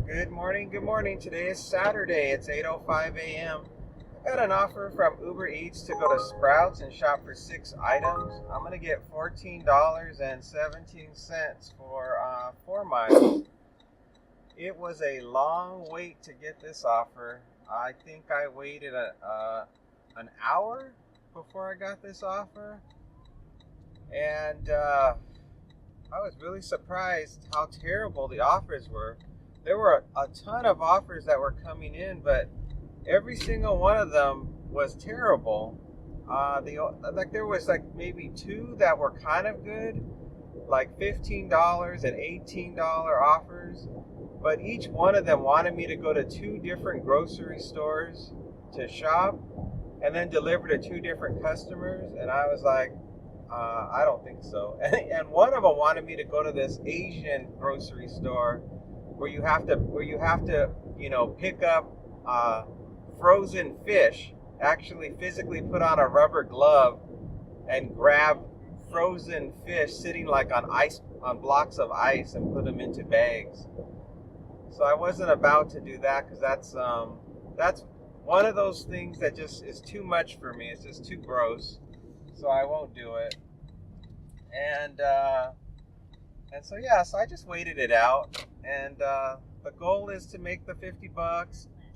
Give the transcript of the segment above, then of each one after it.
Good morning, good morning. Today is Saturday. It's 8:05 a.m. I got an offer from Uber Eats to go to Sprouts and shop for 6 items. I'm going to get $14.17 for 4 miles. It was a long wait to get this offer. I think I waited an hour before I got this offer. And I was really surprised how terrible the offers were. There were a ton of offers that were coming in, but every single one of them was terrible. There was like maybe two that were kind of good, like $15 and $18 offers, but each one of them wanted me to go to two different grocery stores to shop and then deliver to two different customers, and I was like, I don't think so. And one of them wanted me to go to this Asian grocery store where you have to pick up frozen fish, actually physically put on a rubber glove and grab frozen fish sitting like on ice, on blocks of ice, and put them into bags. So I wasn't about to do that because that's one of those things that just is too much for me. It's just too gross. So I won't do it. And so yeah, so I just waited it out. And the goal is to make the $50,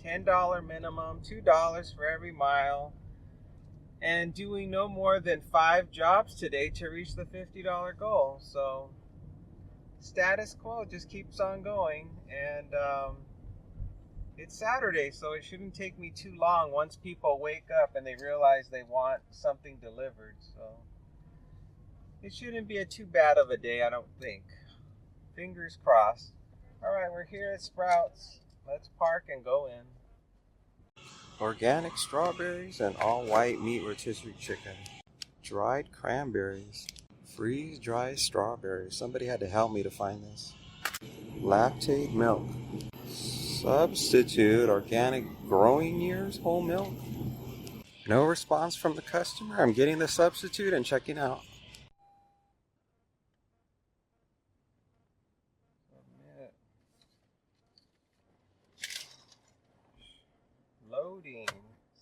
$10 minimum, $2 for every mile, and doing no more than 5 jobs today to reach the $50 goal. So status quo just keeps on going, and it's Saturday, so it shouldn't take me too long once people wake up and they realize they want something delivered. So it shouldn't be too bad of a day, I don't think. Fingers crossed. All right, we're here at Sprouts. Let's park and go in. Organic strawberries and all white meat rotisserie chicken. Dried cranberries. Freeze dried strawberries. Somebody had to help me to find this. Lactate milk. Substitute organic growing years whole milk. No response from the customer. I'm getting the substitute and checking out. Submit. Loading.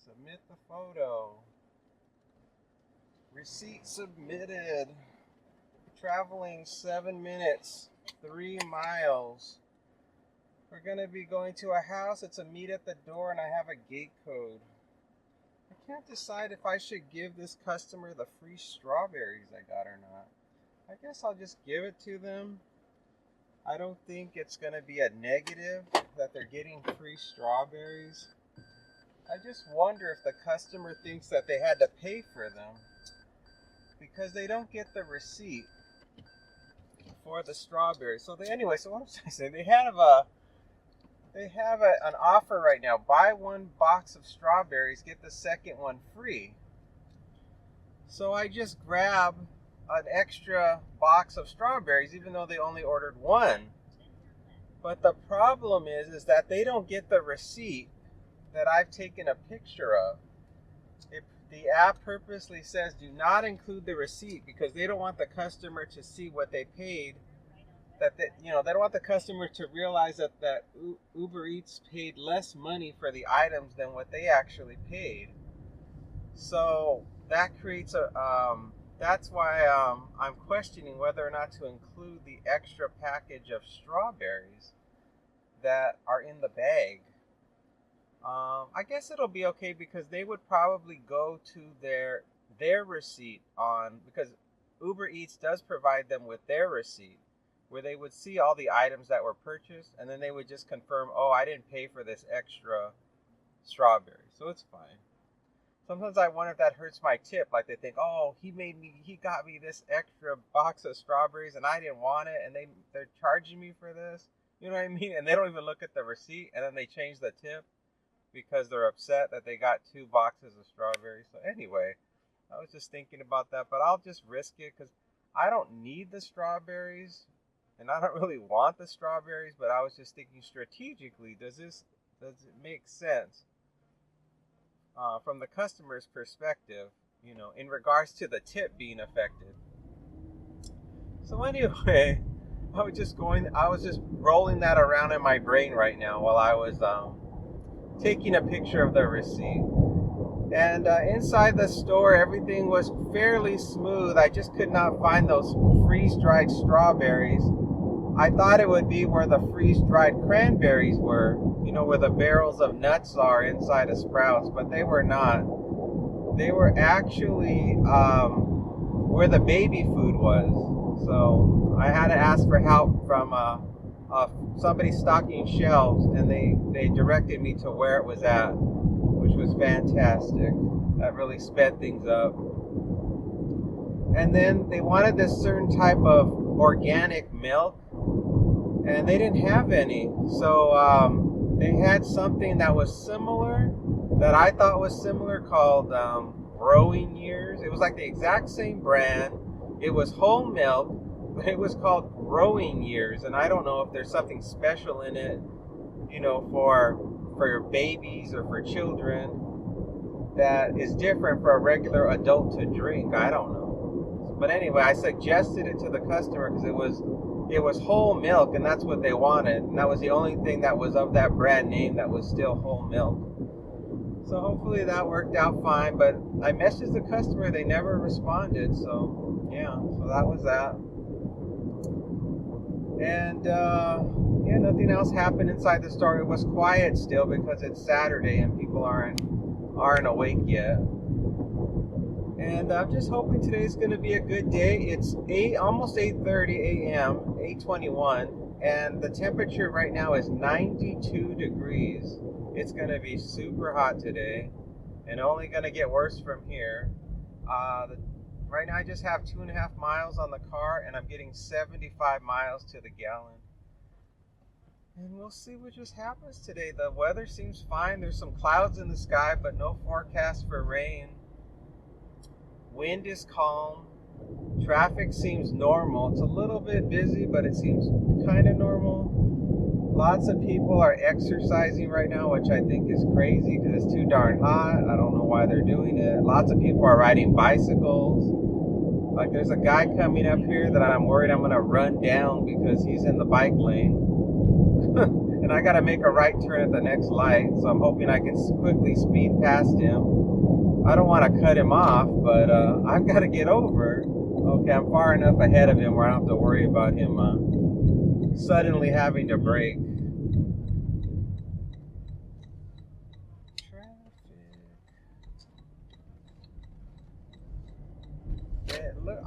Submit the photo. Receipt submitted. Traveling 7 minutes, 3 miles. We're going to be going to a house. It's a meet at the door, and I have a gate code. I can't decide if I should give this customer the free strawberries I got or not. I guess I'll just give it to them. I don't think it's going to be a negative that they're getting free strawberries. I just wonder if the customer thinks that they had to pay for them because they don't get the receipt for the strawberries. So so what was I saying? They have an offer right now. Buy one box of strawberries, get the second one free. So I just grab an extra box of strawberries, even though they only ordered one. But the problem is that they don't get the receipt that I've taken a picture of. The app purposely says do not include the receipt because they don't want the customer to see what they paid. They don't want the customer to realize that Uber Eats paid less money for the items than what they actually paid. So that creates that's why I'm questioning whether or not to include the extra package of strawberries that are in the bag. I guess it'll be okay because they would probably go to their receipt because Uber Eats does provide them with their receipt where they would see all the items that were purchased, and then they would just confirm, oh, I didn't pay for this extra strawberry, so it's fine. Sometimes I wonder if that hurts my tip, like they think, oh, he got me this extra box of strawberries and I didn't want it, and they're charging me for this, you know what I mean? And they don't even look at the receipt, and then they change the tip because they're upset that they got 2 boxes of strawberries. So anyway, I was just thinking about that, but I'll just risk it because I don't need the strawberries and I don't really want the strawberries, but I was just thinking strategically, does it make sense from the customer's perspective, in regards to the tip being affected? So anyway, I was just rolling that around in my brain right now while I was taking a picture of the receipt. And inside the store, everything was fairly smooth. I just could not find those freeze-dried strawberries. I thought it would be where the freeze-dried cranberries were, you know, where the barrels of nuts are inside of Sprouts, but they were not. They were actually where the baby food was. So I had to ask for help from somebody stocking shelves, and they directed me to where it was at, which was fantastic. That really sped things up. And then they wanted this certain type of organic milk, and they didn't have any. So they had something that was similar, that I thought was similar, called Growing Years. It was like the exact same brand. It was whole milk, but it was called Growing Years. And I don't know if there's something special in it, you know, for babies or for children that is different for a regular adult to drink. I don't know. But anyway, I suggested it to the customer because it was whole milk, and that's what they wanted. And that was the only thing that was of that brand name that was still whole milk. So hopefully that worked out fine. But I messaged the customer, they never responded. So yeah, so that was that. And yeah, nothing else happened inside the store. It was quiet still because it's Saturday and people aren't awake yet. And I'm just hoping today's going to be a good day. It's almost 8:30 a.m., 8:21, and the temperature right now is 92 degrees. It's going to be super hot today, and only going to get worse from here. Right now I just have 2.5 miles on the car, and I'm getting 75 miles to the gallon. And we'll see what just happens today. The weather seems fine. There's some clouds in the sky, but no forecast for rain. Wind is calm. Traffic seems normal. It's a little bit busy, but it seems kind of normal. Lots of people are exercising right now, which I think is crazy because it's too darn hot. I don't know why they're doing it. Lots of people are riding bicycles. Like there's a guy coming up here that I'm worried I'm going to run down because he's in the bike lane. And I got to make a right turn at the next light, so I'm hoping I can quickly speed past him. I don't want to cut him off, but I've got to get over. Okay, I'm far enough ahead of him where I don't have to worry about him suddenly having to brake.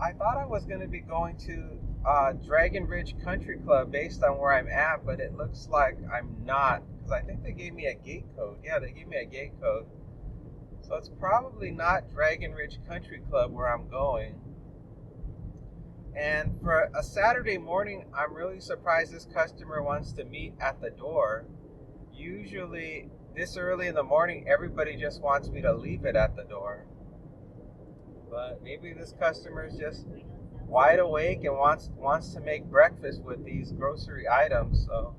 I thought I was going to be going to Dragon Ridge Country Club based on where I'm at, but it looks like I'm not, because I think they gave me a gate code. Yeah, they gave me a gate code. So it's probably not Dragon Ridge Country Club where I'm going. And for a Saturday morning, I'm really surprised this customer wants to meet at the door. Usually, this early in the morning, everybody just wants me to leave it at the door. But maybe this customer is just wide awake and wants to make breakfast with these grocery items. So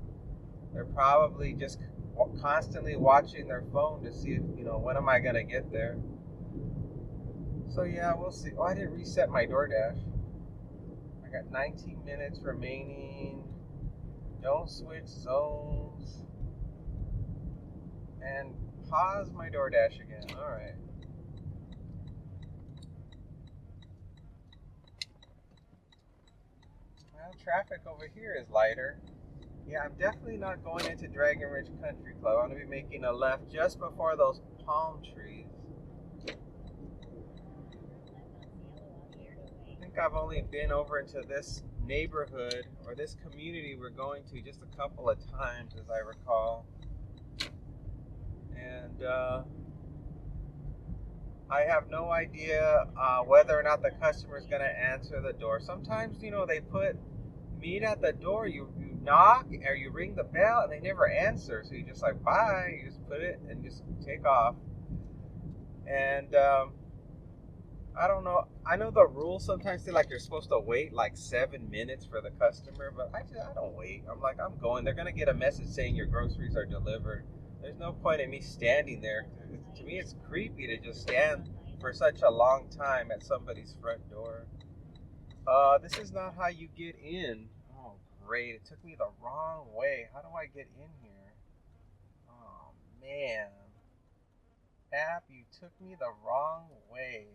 they're probably just constantly watching their phone to see if, you know, when am I going to get there. So yeah, we'll see. Oh, I didn't reset my DoorDash. I got 19 minutes remaining. Don't switch zones. And pause my DoorDash again. All right. Well, traffic over here is lighter. Yeah, I'm definitely not going into Dragon Ridge Country Club. I'm going to be making a left just before those palm trees. I think I've only been over into this neighborhood or this community we're going to just a couple of times, as I recall. And I have no idea whether or not the customer is going to answer the door. Sometimes, you know, they put meet at the door, you knock or you ring the bell and they never answer, so you just like bye, you just put it and just take off. And I don't know, I know the rules sometimes say like you're supposed to wait like 7 minutes for the customer, but I don't wait. I'm like, I'm going, they're gonna get a message saying your groceries are delivered. There's no point in me standing there. To me it's creepy to just stand for such a long time at somebody's front door. This is not how you get in. Oh great. It took me the wrong way. How do I get in here? Oh, man. App, you took me the wrong way.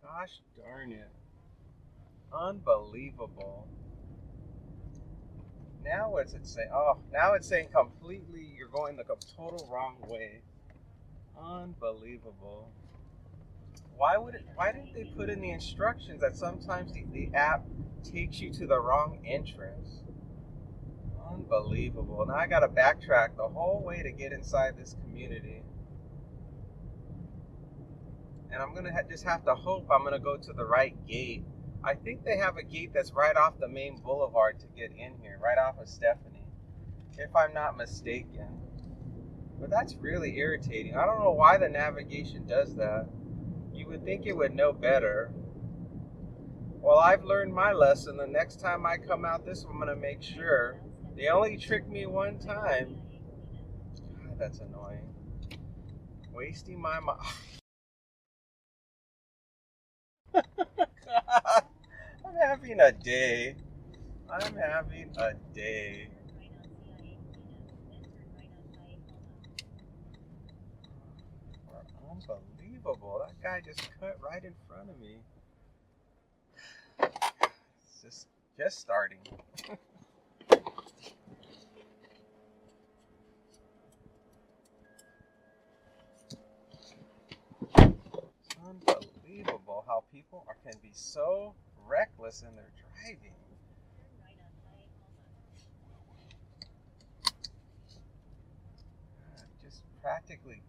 Gosh darn it. Unbelievable. Now what's it saying? Oh, now it's saying completely you're going the total wrong way. Unbelievable. Why didn't they put in the instructions that sometimes the app takes you to the wrong entrance? Unbelievable. Now I gotta backtrack the whole way to get inside this community. And I'm gonna just have to hope I'm gonna go to the right gate. I think they have a gate that's right off the main boulevard to get in here, right off of Stephanie, if I'm not mistaken. But that's really irritating. I don't know why the navigation does that. You would think it would know better. Well, I've learned my lesson. The next time I come out this way, I'm gonna make sure. They only tricked me one time. God, that's annoying. Wasting my mind. God, I'm having a day. I'm having a day. Unbelievable. That guy just cut right in front of me. It's just starting. It's unbelievable how people can be so reckless in their driving. Just practically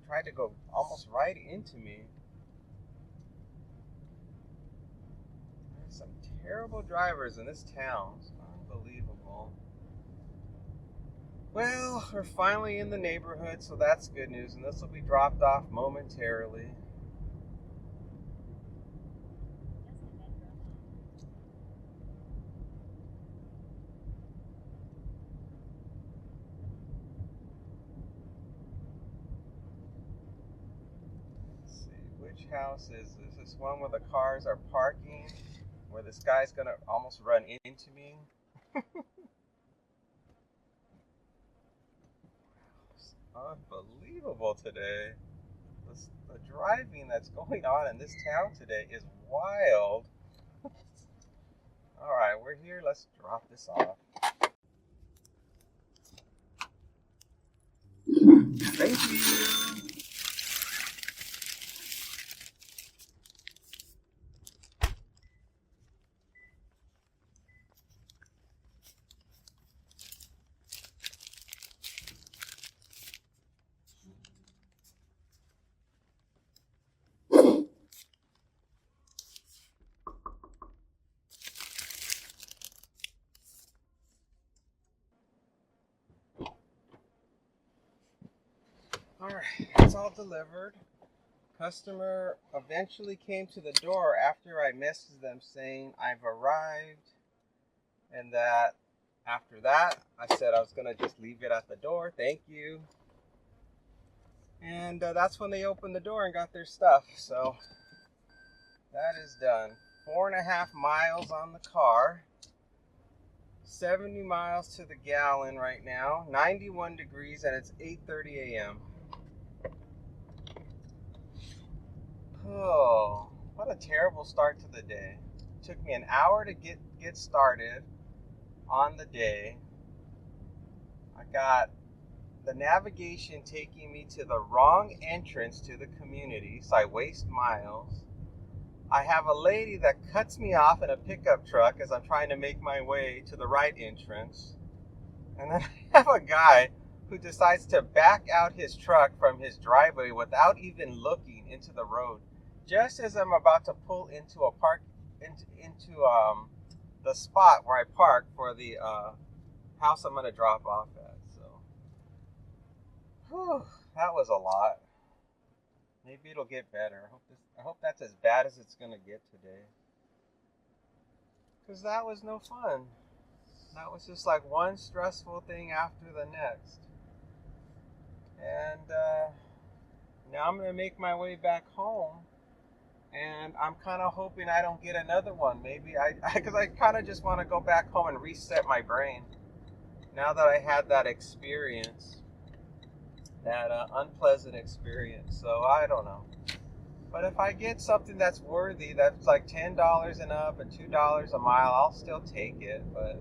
tried to go almost right into me. There's some terrible drivers in this town. It's unbelievable. Well, we're finally in the neighborhood, so that's good news, and this will be dropped off momentarily. Which house is this? This one where the cars are parking, where this guy's gonna almost run into me. It's unbelievable today. The driving that's going on in this town today is wild. All right, we're here. Let's drop this off. Thank you. All right, it's all delivered. Customer eventually came to the door after I messaged them saying I've arrived, and that after that I said I was gonna just leave it at the door. Thank you. And that's when they opened the door and got their stuff. So that is done. 4.5 miles on the car. 70 miles to the gallon right now. 91 degrees, and it's 8:30 a.m. Oh, what a terrible start to the day. It took me an hour to get started on the day. I got the navigation taking me to the wrong entrance to the community, so I waste miles. I have a lady that cuts me off in a pickup truck as I'm trying to make my way to the right entrance. And then I have a guy who decides to back out his truck from his driveway without even looking into the road, just as I'm about to pull into the spot where I park for the house I'm going to drop off at. So, whew, that was a lot. Maybe it'll get better. I hope that's as bad as it's going to get today. Because that was no fun. That was just like one stressful thing after the next. And now I'm going to make my way back home. And I'm kind of hoping I don't get another one. Maybe because I kind of just want to go back home and reset my brain now that I had that experience, that unpleasant experience. So I don't know. But if I get something that's worthy, that's like $10 and up and $2 a mile, I'll still take it. But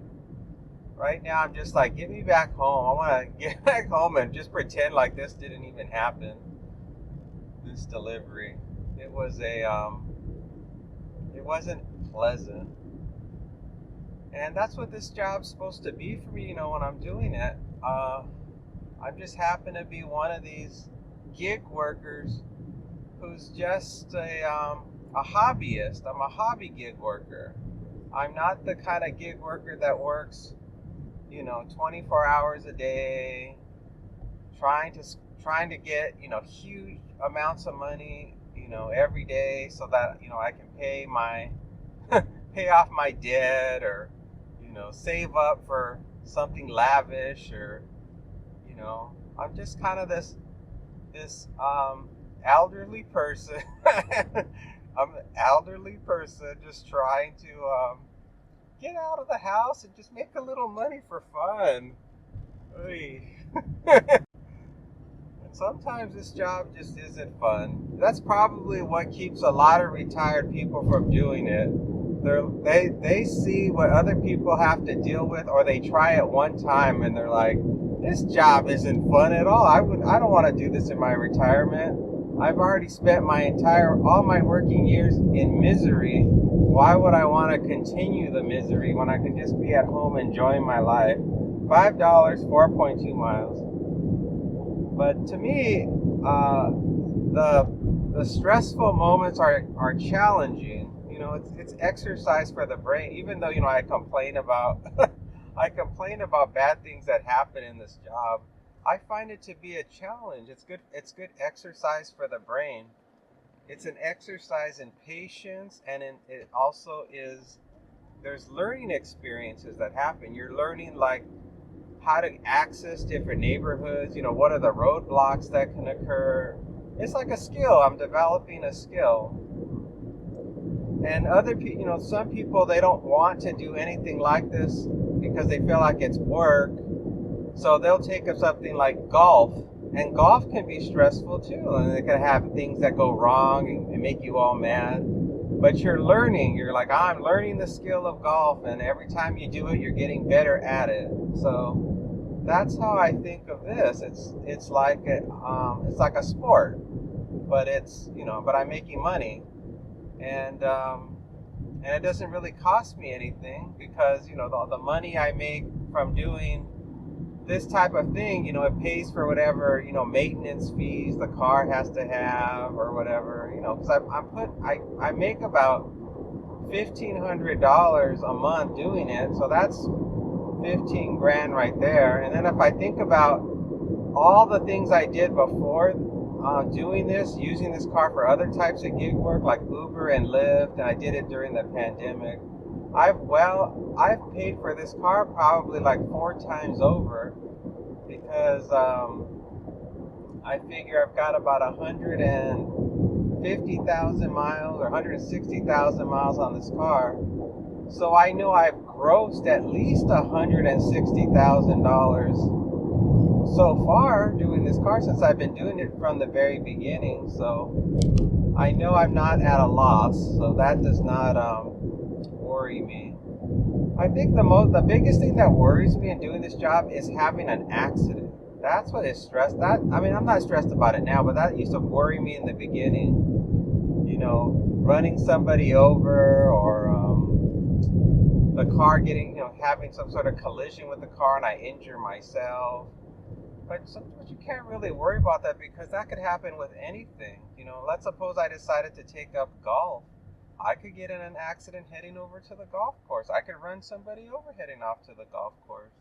right now, I'm just like, get me back home. I want to get back home and just pretend like this didn't even happen. This delivery, it was it wasn't pleasant, and that's what this job's supposed to be for me. When I'm doing it, I just happen to be one of these gig workers who's just a hobbyist. I'm a hobby gig worker. I'm not the kind of gig worker that works, 24 hours a day, trying to trying to get, huge amounts of money, every day so that, I can pay off my debt, or, save up for something lavish, or, I'm just kind of this elderly person. I'm an elderly person just trying to get out of the house and just make a little money for fun. Oy. And sometimes this job just isn't fun. That's probably what keeps a lot of retired people from doing it. They see what other people have to deal with, or they try it one time and they're like, this job isn't fun at all. I don't want to do this in my retirement. I've already spent all my working years in misery. Why would I want to continue the misery when I can just be at home enjoying my life? $5, 4.2 miles. But to me, the stressful moments are challenging. It's exercise for the brain. Even though I complain about I complain about bad things that happen in this job, I find it to be a challenge. It's good. It's good exercise for the brain. It's an exercise in patience, and it also is. There's learning experiences that happen. You're learning, like, how to access different neighborhoods. What are the roadblocks that can occur? It's like a skill. I'm developing a skill. And other people, some people, they don't want to do anything like this because they feel like it's work. So they'll take up something like golf. And golf can be stressful too. And it can have things that go wrong and make you all mad. But you're learning. You're like, I'm learning the skill of golf. And every time you do it, you're getting better at it. So that's how I think of this. It's like a sport, but but I'm making money, and it doesn't really cost me anything, because the money I make from doing this type of thing, it pays for whatever maintenance fees the car has to have, or whatever, because I make about $1,500 a month doing it, so that's 15 grand right there. And then if I think about all the things I did before doing this, using this car for other types of gig work like Uber and Lyft, and I did it during the pandemic, I've paid for this car probably like 4 times over, because I figure I've got about 150,000 miles or 160,000 miles on this car. So I know I've grossed at least $160,000 so far doing this car, since I've been doing it from the very beginning. So I know I'm not at a loss, so that does not worry me. I think the biggest thing that worries me in doing this job is having an accident. That's what is stressed. I'm not stressed about it now, but that used to worry me in the beginning. Running somebody over, or the car having some sort of collision with the car and I injure myself. But sometimes you can't really worry about that, because that could happen with anything. Let's suppose I decided to take up golf. I could get in an accident heading over to the golf course. I could run somebody over heading off to the golf course.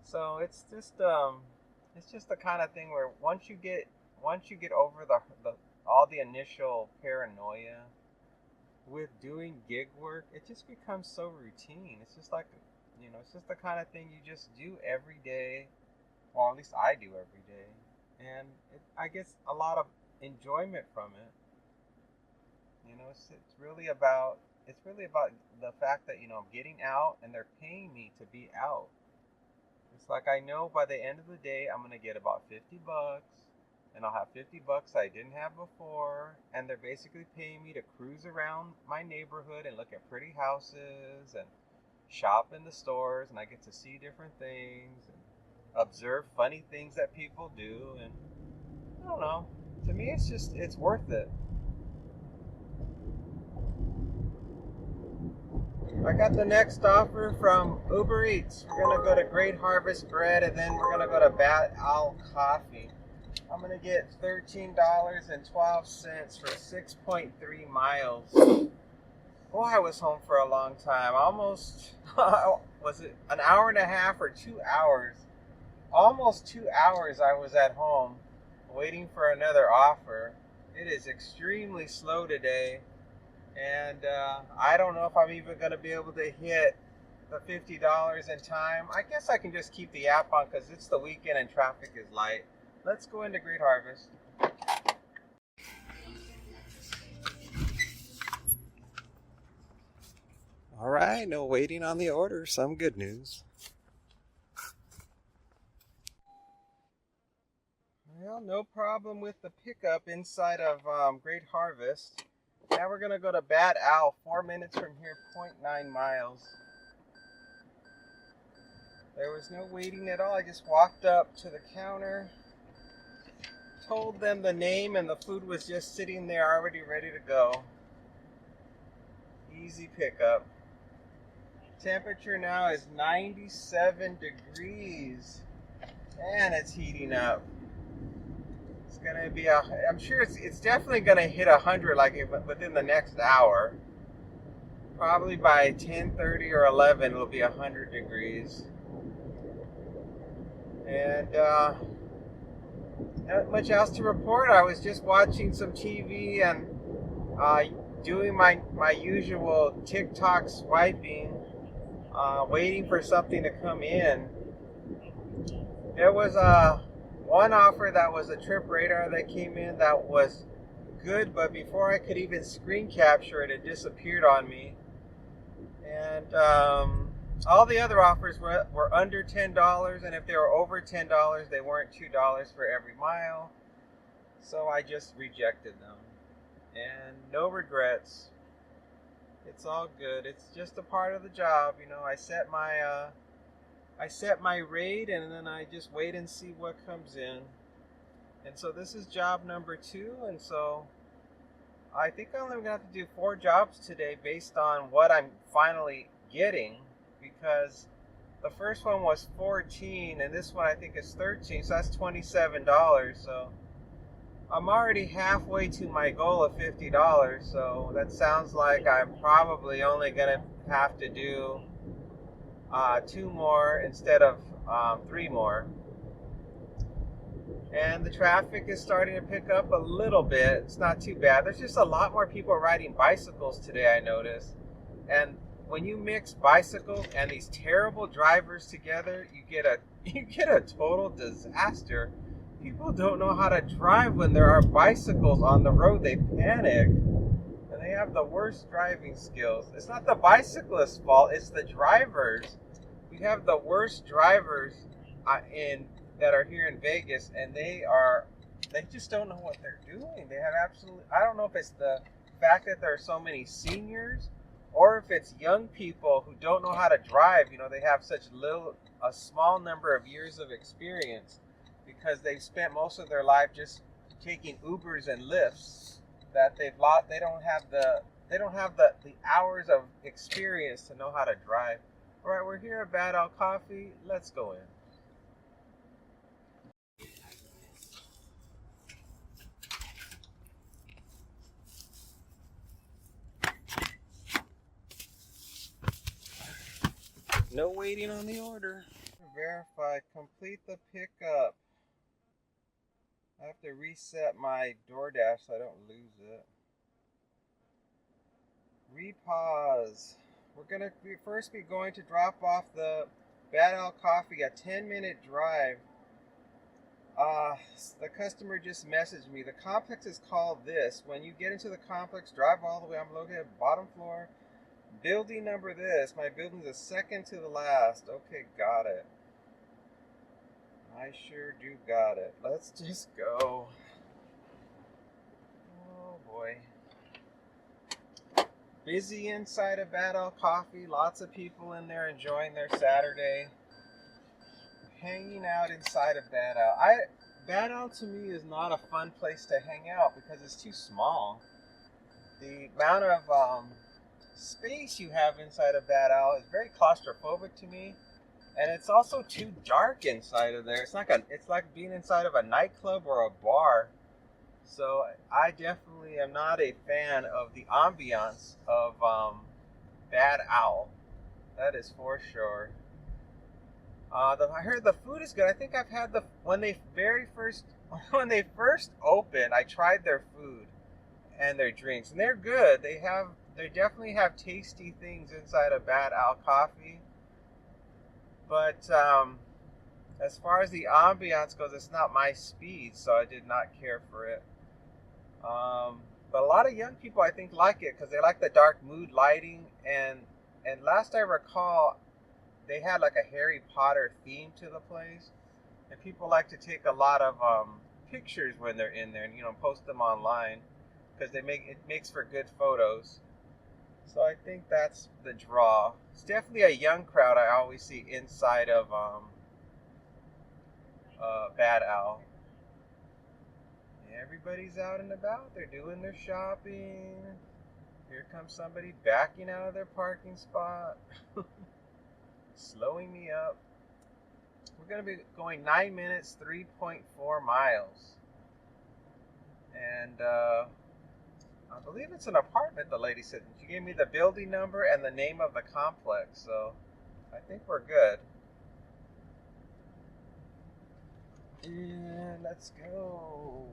So it's just the kind of thing where once you get over the all the initial paranoia with doing gig work, it just becomes so routine. It's just like, it's just the kind of thing you just do every day. Well, at least I do every day. And I get a lot of enjoyment from it. You know, it's really about the fact that, I'm getting out and they're paying me to be out. It's like I know by the end of the day I'm gonna get about 50 bucks, and I'll have 50 bucks I didn't have before, and they're basically paying me to cruise around my neighborhood and look at pretty houses and shop in the stores, and I get to see different things and observe funny things that people do, and I don't know. To me, it's worth it. I got the next offer from Uber Eats. We're gonna go to Great Harvest Bread, and then we're gonna go to Bat Owl Coffee. I'm gonna get $13.12 for 6.3 miles. Boy, I was home for a long time. Almost, was it an hour and a half or 2 hours? Almost 2 hours I was at home waiting for another offer. It is extremely slow today. And I don't know if I'm even going to be able to hit the $50 in time. I guess I can just keep the app on because it's the weekend and traffic is light. Let's go into Great Harvest. All right, no waiting on the order. Some good news. Well, no problem with the pickup inside of Great Harvest. Now we're going to go to Bad Owl, 4 minutes from here, 0.9 miles. There was no waiting at all. I just walked up to the counter, told them the name, and the food was just sitting there already ready to go. Easy pickup. Temperature now is 97 degrees, and it's heating up. It's gonna be I'm sure it's definitely gonna hit 100 like within the next hour. Probably by 10:30 or 11 it'll be 100 degrees. And not much else to report. I was just watching some TV and doing my usual TikTok swiping, waiting for something to come in. There was one offer that was a trip radar that came in that was good, but before I could even screen capture it, it disappeared on me. And all the other offers were under $10, and if they were over $10, they weren't $2 for every mile. So I just rejected them. And no regrets. It's all good. It's just a part of the job. I set my rate, and then I just wait and see what comes in. And so this is job number 2, and so I think I'm only going to have to do 4 jobs today based on what I'm finally getting, because the first one was 14 and this one I think is 13, so that's $27. So I'm already halfway to my goal of $50, so that sounds like I'm probably only going to have to do 2 more instead of 3 more. And the traffic is starting to pick up a little bit. It's not too bad. There's just a lot more people riding bicycles today, I noticed. And when you mix bicycles and these terrible drivers together, you get a total disaster. People don't know how to drive when there are bicycles on the road. They panic. And they have the worst driving skills. It's not the bicyclist's fault, it's the drivers. We have the worst drivers that are here in Vegas, and they just don't know what they're doing. They have I don't know if it's the fact that there are so many seniors, or if it's young people who don't know how to drive. They have such a small number of years of experience because they've spent most of their life just taking Ubers and Lyfts, that they don't have the hours of experience to know how to drive. All right, we're here at Bad Owl Coffee. Let's go in. No waiting on the order. Verify, complete the pickup. I have to reset my DoorDash so I don't lose it. Repause. We're going to first be going to drop off the Bad Owl Coffee, a 10-minute drive. The customer just messaged me. The complex is called this. When you get into the complex, drive all the way. I'm located bottom floor. Building number this. My building's the second to the last. Okay, got it. I sure do got it. Let's just go. Oh boy. Busy inside of Bad Owl Coffee. Lots of people in there enjoying their Saturday. Hanging out inside of Bad Owl. Bad Owl to me is not a fun place to hang out because it's too small. The amount of space you have inside of Bad Owl is very claustrophobic to me, and it's also too dark inside of there. It's like being inside of a nightclub or a bar. So I definitely am not a fan of the ambiance of Bad Owl. That is for sure. I heard the food is good. I think I've had when they first opened, I tried their food and their drinks, and they're good. They definitely have tasty things inside of Bad Owl Coffee. But as far as the ambiance goes, it's not my speed, so I did not care for it. But a lot of young people, I think, like it because they like the dark mood lighting, and last I recall, they had like a Harry Potter theme to the place, and people like to take a lot of pictures when they're in there, and post them online because it makes for good photos. So I think that's the draw. It's definitely a young crowd I always see inside of Bad Owl. Everybody's out and about. They're doing their shopping. Here comes somebody backing out of their parking spot. Slowing me up. We're going to be going 9 minutes, 3.4 miles. And I believe it's an apartment, the lady said. She gave me the building number and the name of the complex. So I think we're good. And let's go.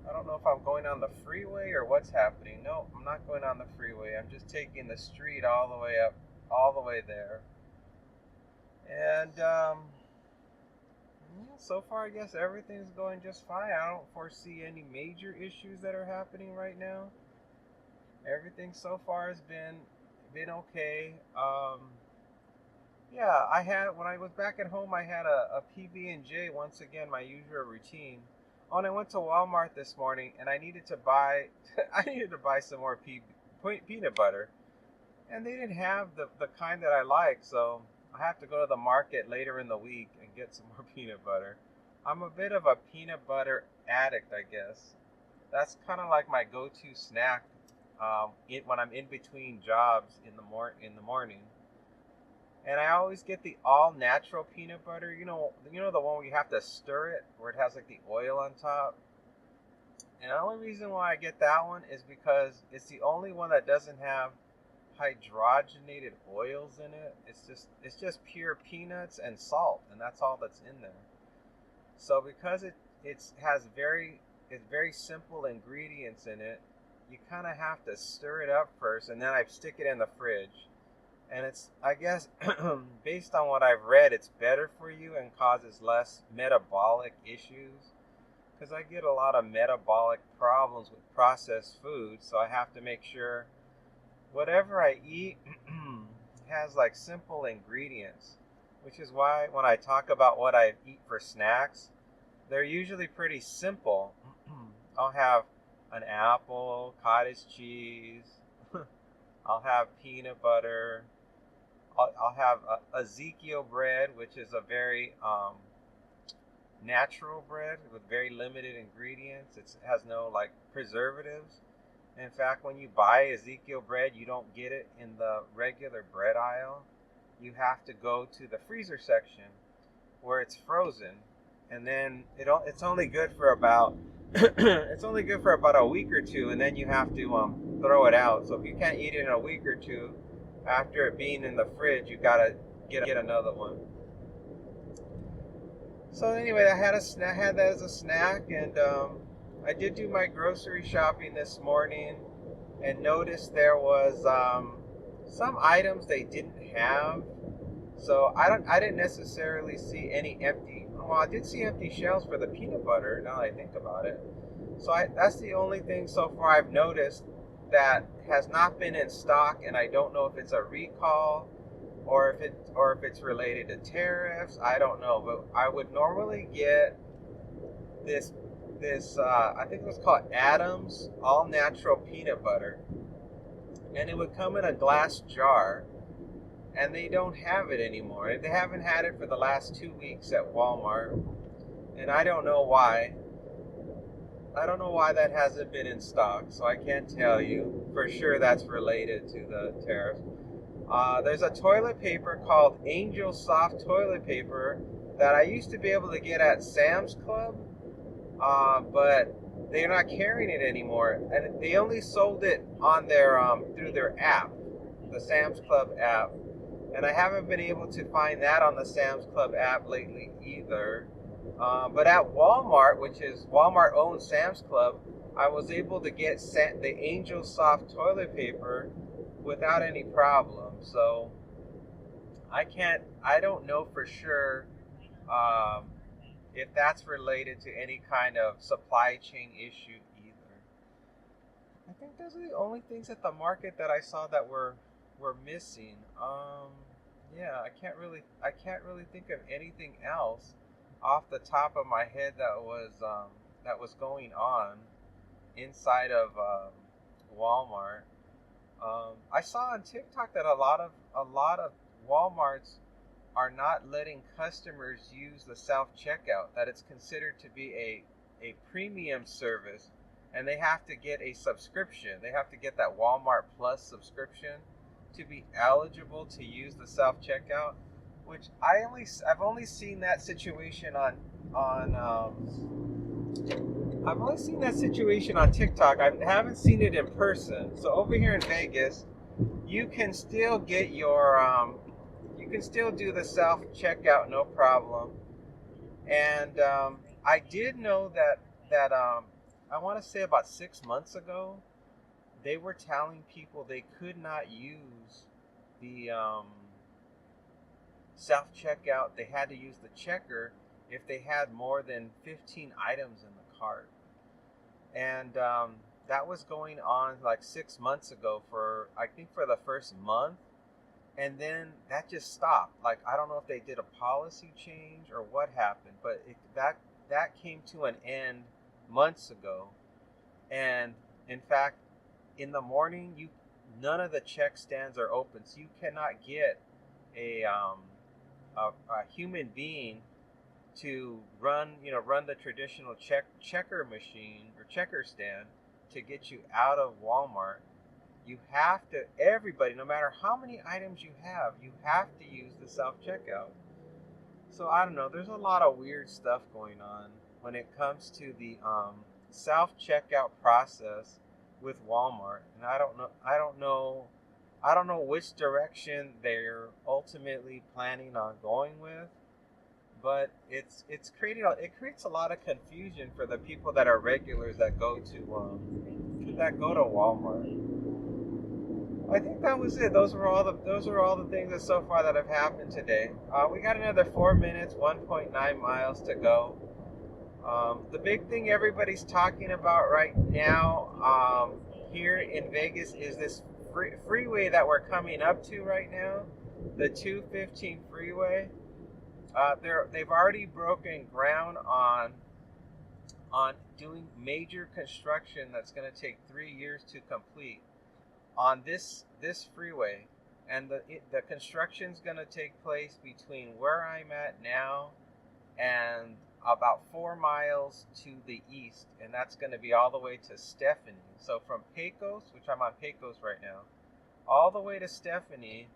I don't know if I'm going on the freeway or what's happening. No, I'm not going on the freeway. I'm just taking the street all the way up, all the way there. And so far, I guess everything's going just fine. I don't foresee any major issues that are happening right now. Everything so far has been okay. Yeah, when I was back at home, I had a PB&J once again, my usual routine. Oh, and I went to Walmart this morning, and I needed to buy some more peanut butter, and they didn't have the kind that I like, so I have to go to the market later in the week and get some more peanut butter. I'm a bit of a peanut butter addict, I guess. That's kind of like my go-to snack when I'm in between jobs in the morning. And I always get the all-natural peanut butter. You know the one where you have to stir it, where it has like the oil on top. And the only reason why I get that one is because it's the only one that doesn't have hydrogenated oils in it. It's just pure peanuts and salt, and that's all that's in there. So because it has very simple ingredients in it, you kind of have to stir it up first, and then I stick it in the fridge. And it's, I guess, based on what I've read, it's better for you and causes less metabolic issues. Because I get a lot of metabolic problems with processed food, so I have to make sure whatever I eat has like simple ingredients. Which is why when I talk about what I eat for snacks, they're usually pretty simple. I'll have an apple, cottage cheese, I'll have peanut butter, I'll have Ezekiel bread, which is a very natural bread with very limited ingredients. It has no like preservatives. In fact, when you buy Ezekiel bread, you don't get it in the regular bread aisle. You have to go to the freezer section where it's frozen, and then it's only good for about a week or two, and then you have to throw it out. So if you can't eat it in a week or two after it being in the fridge, you gotta get another one. So anyway, I had that as a snack, and I did do my grocery shopping this morning, and noticed there was some items they didn't have. So I didn't necessarily see any empty. Well, I did see empty shelves for the peanut butter. Now that I think about it, so that's the only thing so far I've noticed that has not been in stock, and I don't know if it's a recall or if it's related to tariffs. I don't know, but I would normally get this I think it was called Adams all natural peanut butter, and it would come in a glass jar, and they don't have it anymore. They haven't had it for the last 2 weeks at Walmart, and I don't know why. I don't know why that hasn't been in stock, so I can't tell you for sure that's related to the tariffs. There's a toilet paper called Angel Soft Toilet Paper that I used to be able to get at Sam's Club, but they're not carrying it anymore, and they only sold it on their through their app, the Sam's Club app, and I haven't been able to find that on the Sam's Club app lately either. But at Walmart, which is Walmart owns Sam's Club, I was able to get the Angel Soft toilet paper without any problem. So I don't know for sure if that's related to any kind of supply chain issue either. I think those are the only things at the market that I saw that were missing. Yeah, I can't really think of anything else off the top of my head that was going on inside of Walmart. I saw on TikTok that a lot of WalMarts are not letting customers use the self checkout. That it's considered to be a premium service, and they have to get a subscription. They have to get that Walmart Plus subscription to be eligible to use the self checkout. Which I've only seen that situation I've only seen that situation on TikTok. I haven't seen it in person. So over here in Vegas, you can still get you can still do the self checkout no problem. And I did know that I want to say about 6 months ago, they were telling people they could not use the self checkout. They had to use the checker if they had more than 15 items in the cart. And that was going on like 6 months ago for, I think, for the first month. And then that just stopped. Like, I don't know if they did a policy change or what happened, but that came to an end months ago. And in fact, in the morning, none of the check stands are open, so you cannot get a human being to run the traditional checker machine or checker stand to get you out of Walmart. You have to, everybody, no matter how many items you have to use the self checkout. So I don't know. There's a lot of weird stuff going on when it comes to the self checkout process with Walmart, and I don't know which direction they're ultimately planning on going with, but it creates a lot of confusion for the people that are regulars that go to Walmart. I think that was it. Those were all the things that so far that have happened today. We got another 4 minutes, 1.9 miles to go. The big thing everybody's talking about right now here in Vegas is this freeway that we're coming up to right now, the 215 freeway. They've already broken ground on doing major construction that's going to take 3 years to complete on this freeway, and the construction's going to take place between where I'm at now and about 4 miles to the east, and that's going to be all the way to Stephanie. So from Pecos, which I'm on Pecos right now, all the way to Stephanie,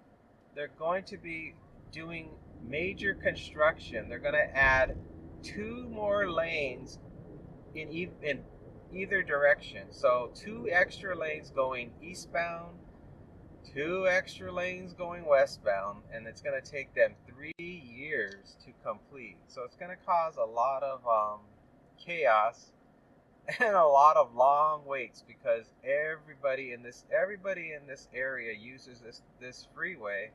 they're going to be doing major construction. They're going to add 2 more lanes in either direction. So 2 extra lanes going eastbound, 2 extra lanes going westbound, and it's going to take them 3 years to complete. So it's going to cause a lot of chaos and a lot of long waits, because everybody in this area uses this freeway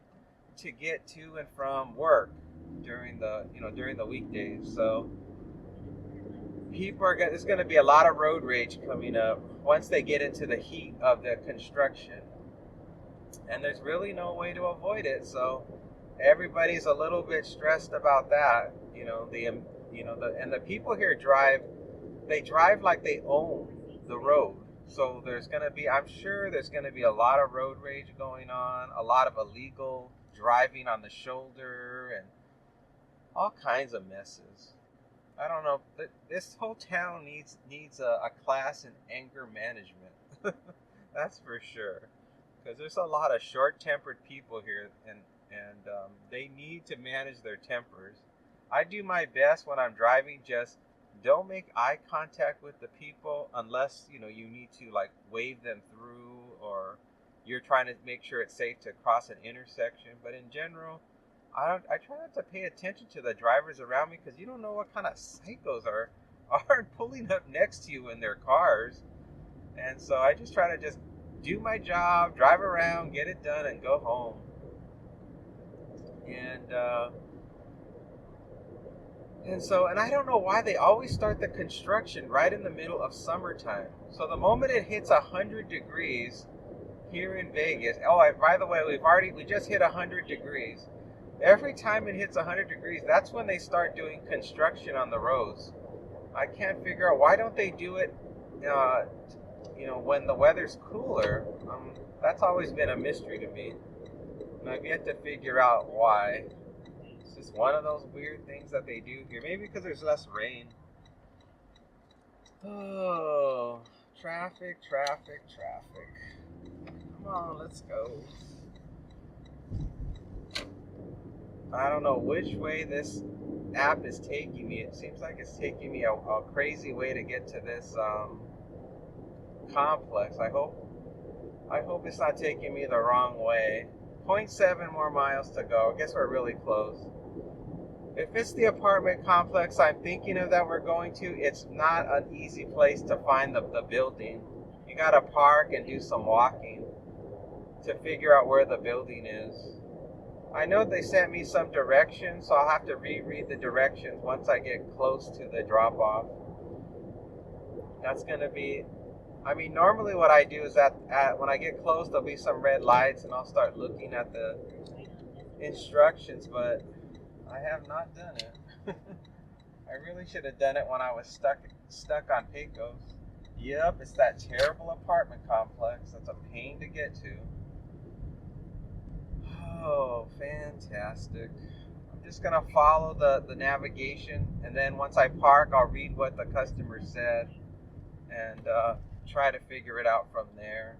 to get to and from work during the weekdays. So there's going to be a lot of road rage coming up once they get into the heat of the construction, and there's really no way to avoid it. So everybody's a little bit stressed about that. And the people here drive like they own the road. So I'm sure there's going to be a lot of road rage going on, a lot of illegal driving on the shoulder, and all kinds of messes. I don't know. This whole town needs a class in anger management. That's for sure. Because there's a lot of short-tempered people here, and they need to manage their tempers. I do my best when I'm driving. Just don't make eye contact with the people unless you need to like wave them through, or you're trying to make sure it's safe to cross an intersection. But in general, I try not to pay attention to the drivers around me, because you don't know what kind of psychos are pulling up next to you in their cars. And so I just try to just do my job, drive around, get it done, and go home. And I don't know why they always start the construction right in the middle of summertime. So the moment it hits 100 degrees here in Vegas, by the way, we just hit 100 degrees. Every time it hits 100 degrees, that's when they start doing construction on the roads. I can't figure out why don't they do it, when the weather's cooler. That's always been a mystery to me, and I've yet to figure out why. It's just one of those weird things that they do here. Maybe because there's less rain. Oh, traffic. Come on, let's go. I don't know which way this app is taking me. It seems like it's taking me a crazy way to get to this complex. I hope it's not taking me the wrong way. 0.7 more miles to go. I guess we're really close. If it's the apartment complex I'm thinking of that we're going to, it's not an easy place to find the building. You gotta park and do some walking to figure out where the building is. I know they sent me some directions, so I'll have to reread the directions once I get close to the drop-off. That's going to be... normally what I do is when I get close, there'll be some red lights, and I'll start looking at the instructions, but I have not done it. I really should have done it when I was stuck on Pecos. Yep, it's that terrible apartment complex. That's a pain to get to. Oh, fantastic. I'm just going to follow the navigation, and then once I park, I'll read what the customer said and try to figure it out from there.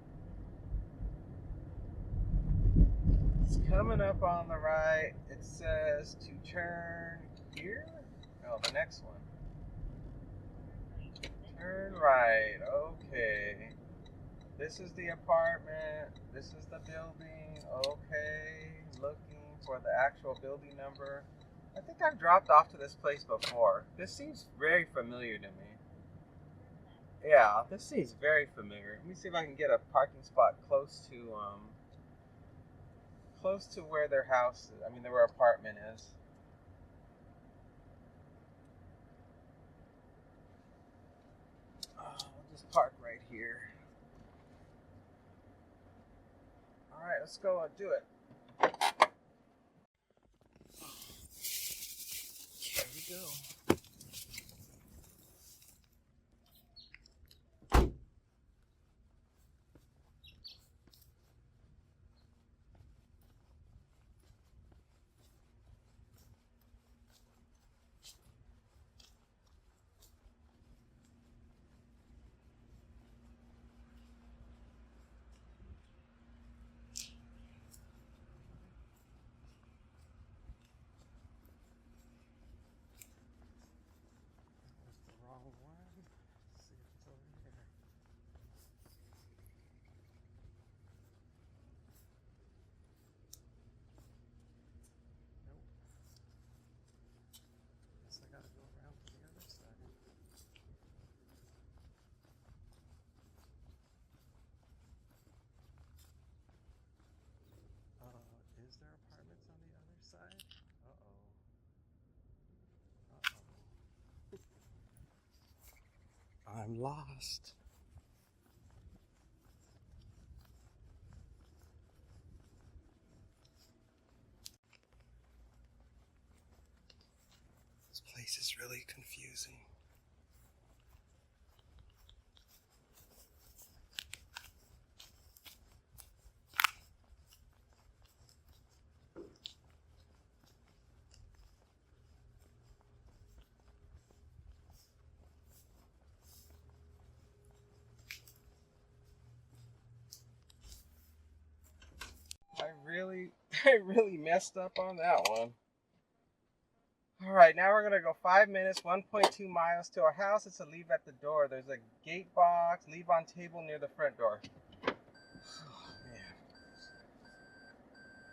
It's coming up on the right. It says to turn here. Oh, the next one. Turn right. Okay. This is the apartment. This is the building. Okay. Looking for the actual building number. I think I've dropped off to this place before. This seems very familiar to me. Yeah, this seems very familiar. Let me see if I can get a parking spot close to where their house is. Their apartment is. We'll just park right here. All right, let's go and do it. Here we go. side? Uh-oh. I'm lost. This place is really confusing. I really messed up on that one. All right, now we're gonna go 5 minutes, 1.2 miles to our house. It's a leave at the door. There's a gate box, leave on table near the front door. Oh, man.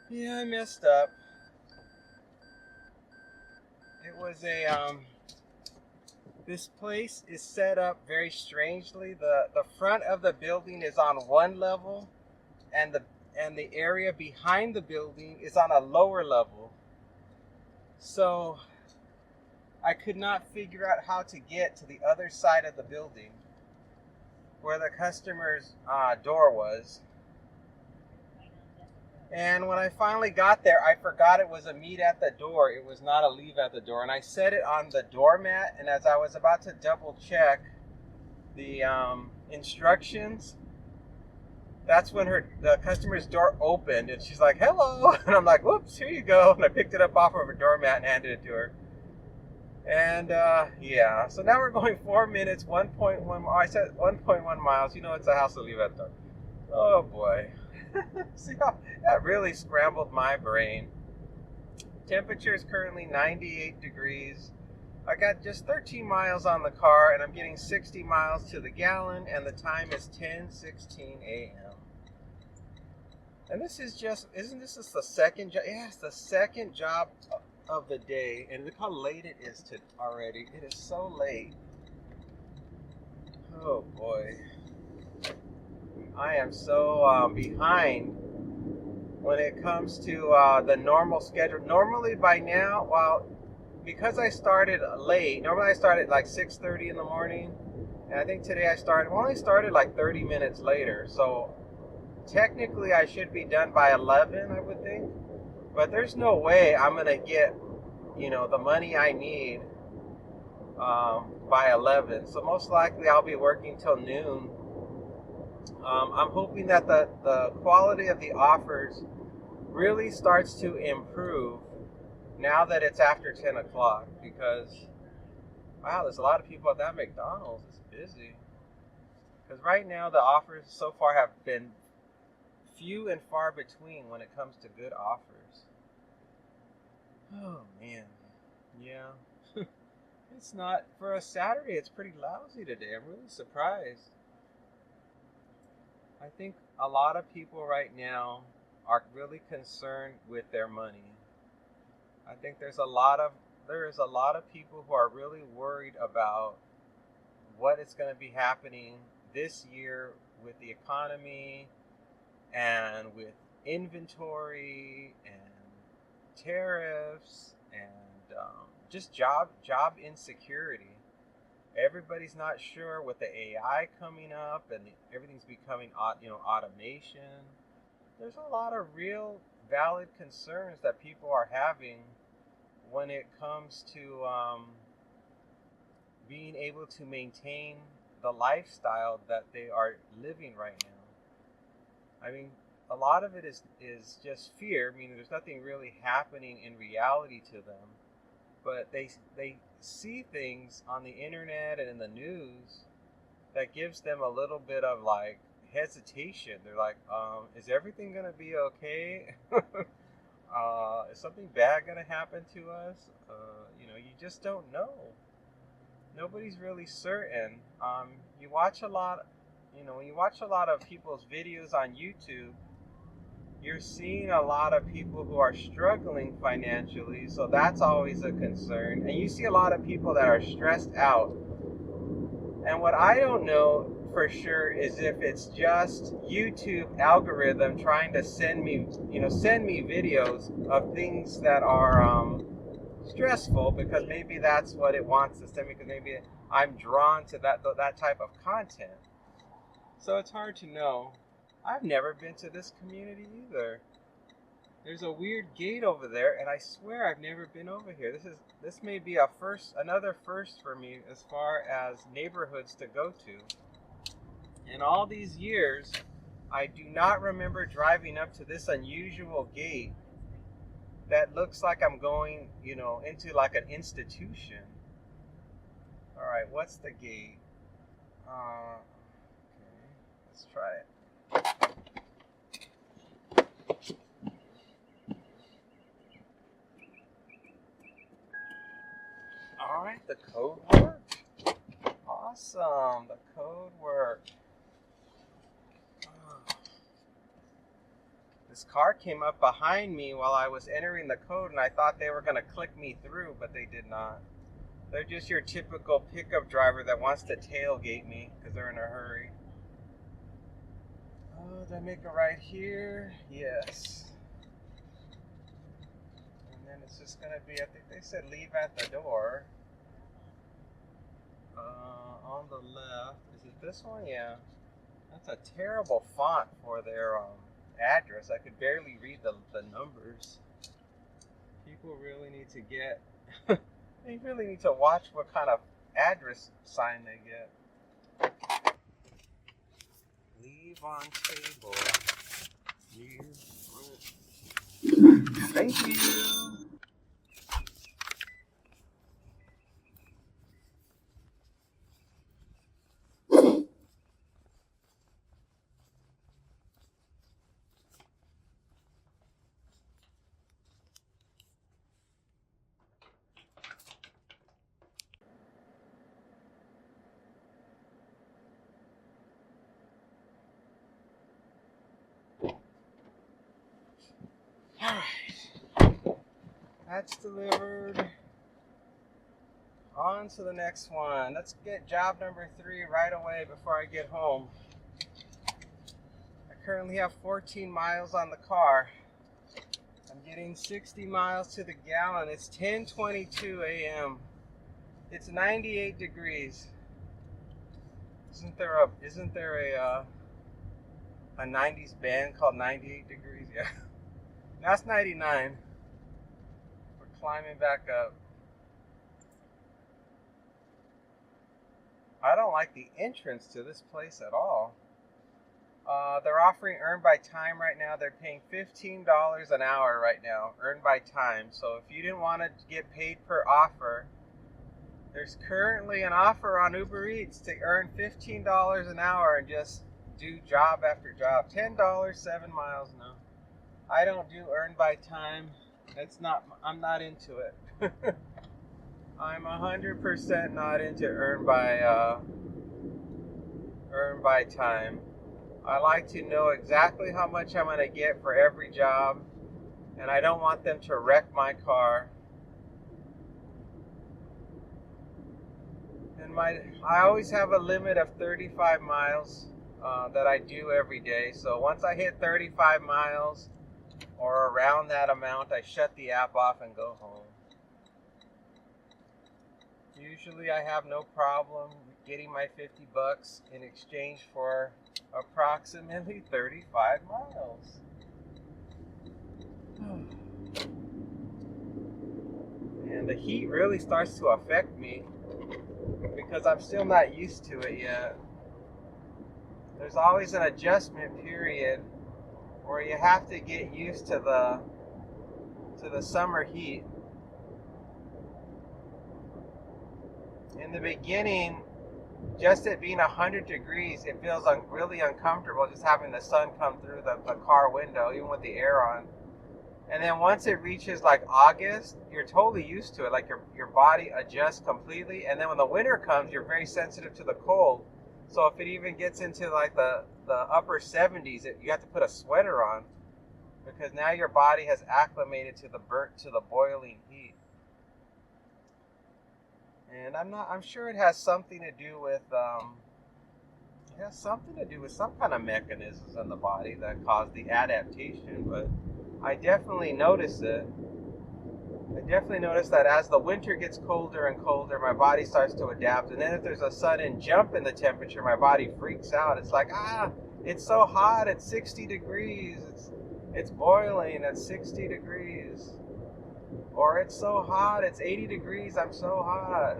Yeah, I messed up. It was this place is set up very strangely. The front of the building is on one level, and the area behind the building is on a lower level. So I could not figure out how to get to the other side of the building where the customer's door was. And when I finally got there, I forgot it was a meet at the door. It was not a leave at the door. And I set it on the doormat, and as I was about to double check the instructions, that's when the customer's door opened, and she's like, "Hello," and I'm like, "Whoops, here you go." And I picked it up off of her doormat and handed it to her. And yeah, so now we're going 4 minutes, 1.1. I said 1.1 miles. You know, it's a house to leave at the door. Oh boy. See how that really scrambled my brain. Temperature is currently 98 degrees. I got just 13 miles on the car, and I'm getting 60 miles to the gallon, and the time is 10:16 a.m. And this is isn't this the second job? Yeah, it's the second job of the day, and look how late it is already. It is so late. Oh boy. I am so behind when it comes to the normal schedule. Normally by now, because I started late, normally I start at like 6:30 in the morning, and I think today I only started like 30 minutes later. So technically I should be done by 11, I would think. But there's no way I'm going to get, the money I need by 11. So most likely I'll be working till noon. I'm hoping that the quality of the offers really starts to improve now that it's after 10 o'clock, because, wow, there's a lot of people at that McDonald's. It's busy. Because right now the offers so far have been few and far between when it comes to good offers. Oh, man. Yeah. It's not, for a Saturday, it's pretty lousy today. I'm really surprised. I think a lot of people right now are really concerned with their money. I think there is a lot of people who are really worried about what is going to be happening this year with the economy and with inventory and tariffs and just job insecurity. Everybody's not sure with the AI coming up and everything's becoming, automation. There's a lot of real valid concerns that people are having when it comes to being able to maintain the lifestyle that they are living right now. I mean, a lot of it is just fear, meaning there's nothing really happening in reality to them. But they see things on the internet and in the news that gives them a little bit of like hesitation. They're like, is everything gonna be okay? Is something bad gonna happen to us? You just don't know. Nobody's really certain. You watch a lot, when you watch a lot of people's videos on YouTube, you're seeing a lot of people who are struggling financially, so that's always a concern. And you see a lot of people that are stressed out. And what I don't know for sure is if it's just YouTube algorithm trying to send me videos of things that are stressful, because maybe that's what it wants to send me, because maybe I'm drawn to that type of content. So it's hard to know. I've never been to this community either. There's a weird gate over there, and I swear I've never been over here. This may be another first for me as far as neighborhoods to go to. In all these years, I do not remember driving up to this unusual gate that looks like I'm going, into like an institution. All right, what's the gate? Okay, let's try it. All right, the code worked. Awesome, the code worked. This car came up behind me while I was entering the code, and I thought they were going to click me through, but they did not. They're just your typical pickup driver that wants to tailgate me because they're in a hurry. Oh, did I make a right here? Yes. And then it's just going to be, I think they said leave at the door. On the left. Is it this one? Yeah. That's a terrible font for their address. I could barely read the numbers. People really need to get they really need to watch what kind of address sign they get. Leave on table. Thank you. Alright, that's delivered. On to the next one. Let's get job number 3 right away before I get home. I currently have 14 miles on the car. I'm getting 60 miles to the gallon. It's 10:22 a.m. It's 98 degrees. Isn't there a 90s band called 98 Degrees? Yeah. That's 99. We're climbing back up. I don't like the entrance to this place at all. They're offering earn by time right now. They're paying $15 an hour right now, earn by time. So if you didn't want to get paid per offer, there's currently an offer on Uber Eats to earn $15 an hour and just do job after job. $10, 7 miles. No, I don't do earn by time. I'm not into it. I'm 100% not into earn by time. I like to know exactly how much I'm going to get for every job, and I don't want them to wreck my car. And I always have a limit of 35 miles that I do every day. So once I hit 35 miles or around that amount, I shut the app off and go home. Usually I have no problem getting my $50 in exchange for approximately 35 miles. And the heat really starts to affect me because I'm still not used to it yet. There's always an adjustment period where you have to get used to the summer heat. In the beginning, just it being 100 degrees, it feels really uncomfortable just having the sun come through the car window, even with the air on. And then once it reaches like August, you're totally used to it. Like your body adjusts completely. And then when the winter comes, you're very sensitive to the cold. So if it even gets into like the upper 70s, you have to put a sweater on because now your body has acclimated to the boiling heat. And I'm sure it has something to do with It has something to do with some kind of mechanisms in the body that cause the adaptation, but I definitely notice it. I definitely notice that as the winter gets colder and colder, my body starts to adapt. And then if there's a sudden jump in the temperature, my body freaks out. It's like, it's so hot at 60 degrees. It's boiling at 60 degrees. Or it's so hot, it's 80 degrees, I'm so hot.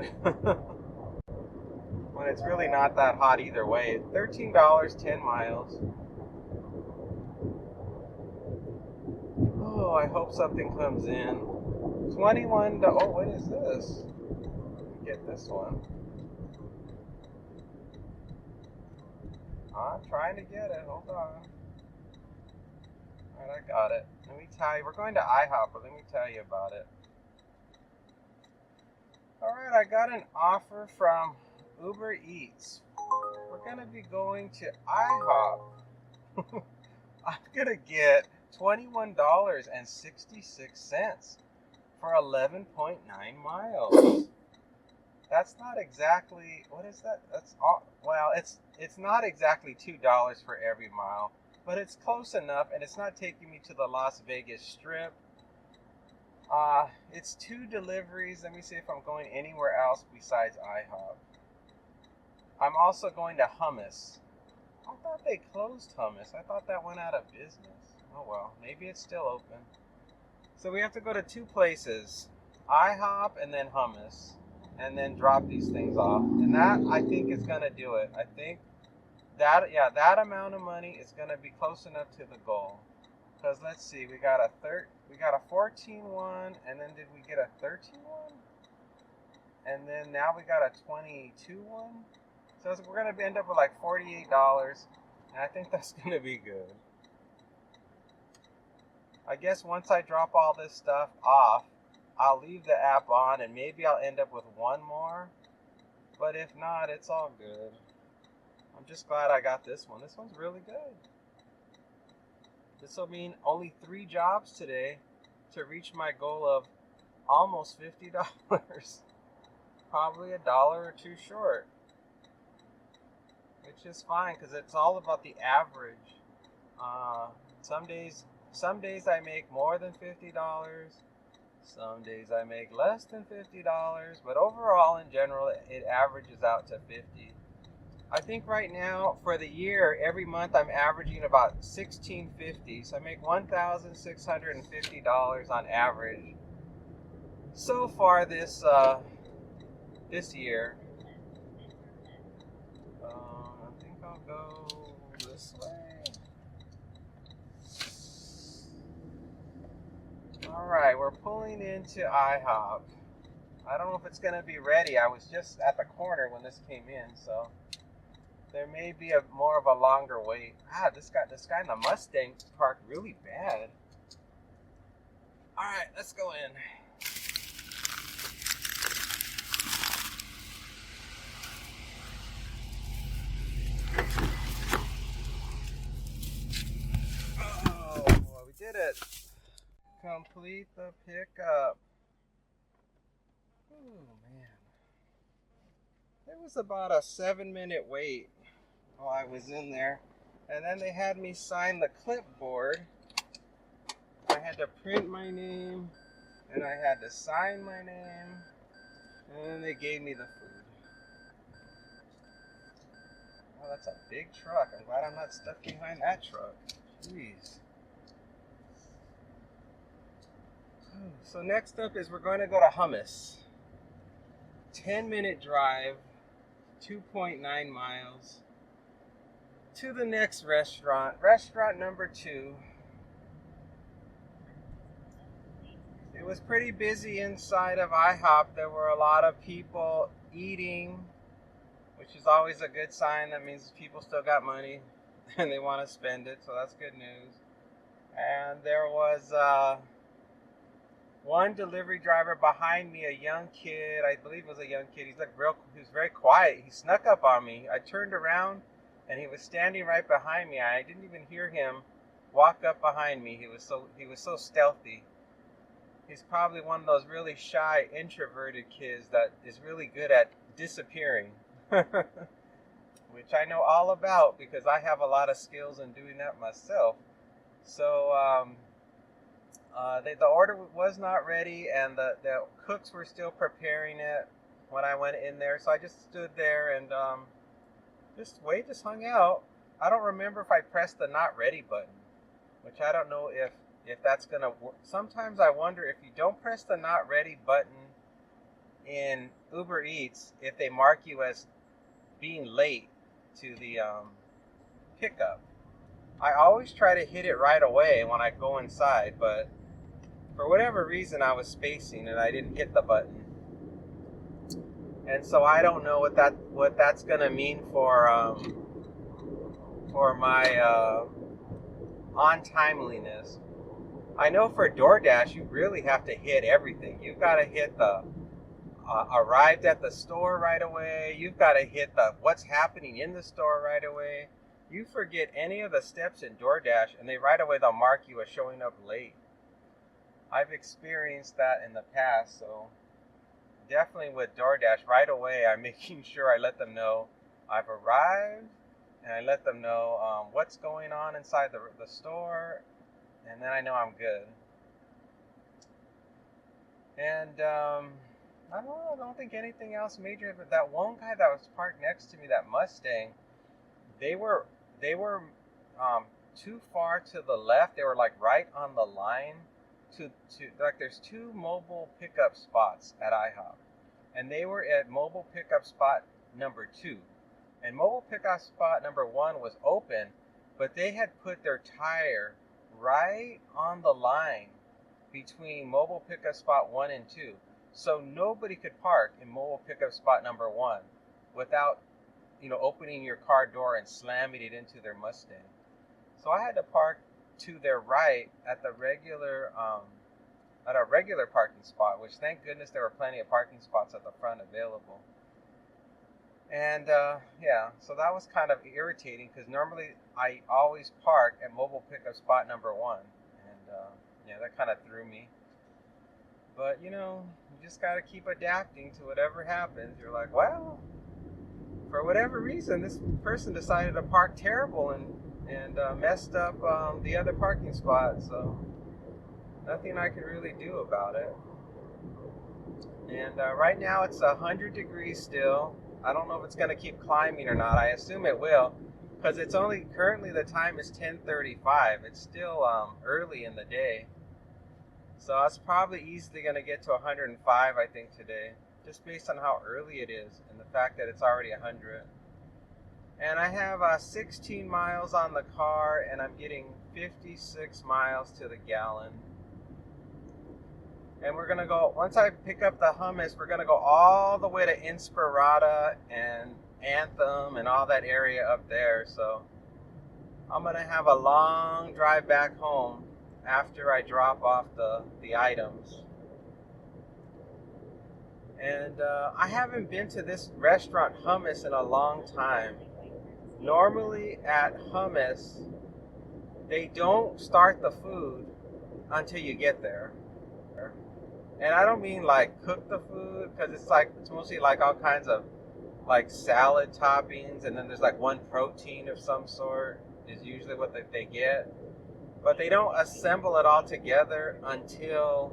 When it's really not that hot either way. $13, 10 miles. Oh, I hope something comes in. 21 to, oh, what is this? Get this one. I'm trying to get it, hold on. Alright, I got it. Let me tell you, we're going to IHOP, but let me tell you about it. Alright, I got an offer from Uber Eats. We're going to be going to IHOP. I'm going to get $21.66 for 11.9 miles. That's not exactly, what is that? That's all, well, it's not exactly $2 for every mile, but it's close enough, and it's not taking me to the Las Vegas Strip. It's 2 deliveries. Let me see if I'm going anywhere else besides IHOP. I'm also going to Hummus. I thought they closed Hummus. I thought that went out of business. Oh well, maybe it's still open. So we have to go to 2 places, IHOP and then Hummus, and then drop these things off. And that, I think, is going to do it. I think that, yeah, that amount of money is going to be close enough to the goal. Because let's see, we got a 14-1, and then did we get a 13-1? And then now we got a 22-1. So we're going to end up with like $48, and I think that's going to be good. I guess once I drop all this stuff off, I'll leave the app on, and maybe I'll end up with one more. But if not, it's all good. I'm just glad I got this one. This one's really good. This will mean only 3 jobs today to reach my goal of almost $50. Probably $1 or 2 short. Which is fine, because it's all about the average. Some days I make more than $50. Some days I make less than $50. But overall, in general, it averages out to $50. I think right now, for the year, every month I'm averaging about $1,650. So I make $1,650 on average so far this year. I think I'll go this way. Alright, we're pulling into IHOP. I don't know if it's going to be ready. I was just at the corner when this came in, so there may be more of a longer wait. This guy in the Mustang parked really bad. Alright, let's go in. Oh, boy, we did it. Complete the pickup. Oh, man. There was about a 7-minute wait while I was in there. And then they had me sign the clipboard. I had to print my name, and I had to sign my name, and then they gave me the food. Oh, that's a big truck. I'm glad I'm not stuck behind that truck. Jeez. So next up is we're going to go to Hummus. 10-minute drive, 2.9 miles, to the next restaurant. Restaurant number 2. It was pretty busy inside of IHOP. There were a lot of people eating, which is always a good sign. That means people still got money and they want to spend it, so that's good news. And there was one delivery driver behind me, a young kid. I believe it was a young kid. He was very quiet. He snuck up on me. I turned around and he was standing right behind me. I didn't even hear him walk up behind me. He was so stealthy. He's probably one of those really shy, introverted kids that is really good at disappearing. which I know all about because I have a lot of skills in doing that myself. So the order was not ready, and the cooks were still preparing it when I went in there. So I just stood there and just hung out. I don't remember if I pressed the not ready button, which I don't know if that's gonna work. Sometimes I wonder if you don't press the not ready button in Uber Eats, if they mark you as being late to the pickup. I always try to hit it right away when I go inside, but for whatever reason I was spacing and I didn't hit the button. And so I don't know what that's gonna mean for my untimeliness. I know for DoorDash you really have to hit everything. You've got to hit the arrived at the store right away. You've got to hit the what's happening in the store right away. You forget any of the steps in DoorDash and right away they'll mark you as showing up late. I've experienced that in the past, so definitely with DoorDash right away I'm making sure I let them know I've arrived, and I let them know what's going on inside the store, and then I know I'm good. And I don't think anything else major. But that one guy that was parked next to me, that Mustang, they were too far to the left. They were like right on the line to like there's two mobile pickup spots at IHOP, and they were at mobile pickup spot number 2. And mobile pickup spot number 1 was open, but they had put their tire right on the line between mobile pickup spot 1 and 2. So nobody could park in mobile pickup spot number 1 without, opening your car door and slamming it into their Mustang. So I had to park to their right at a regular parking spot, which thank goodness there were plenty of parking spots at the front available. And so that was kind of irritating because normally I always park at mobile pickup spot number 1, and that kind of threw me. But you just got to keep adapting to whatever happens. You're like, well, for whatever reason, this person decided to park terrible and messed up the other parking spot. So nothing I can really do about it. And right now it's 100 degrees still. I don't know if it's going to keep climbing or not. I assume it will, because it's only currently the time is 10:35. It's still early in the day. So it's probably easily going to get to 105, I think, today, just based on how early it is and the fact that it's already 100. And I have 16 miles on the car, and I'm getting 56 miles to the gallon. And we're going to go, once I pick up the hummus, we're going to go all the way to Inspirata and Anthem and all that area up there. So I'm going to have a long drive back home after I drop off the items. And I haven't been to this restaurant Hummus in a long time. Normally at Hummus, they don't start the food until you get there. And I don't mean like cook the food, because it's mostly like all kinds of like salad toppings, and then there's like one protein of some sort is usually what they get. But they don't assemble it all together until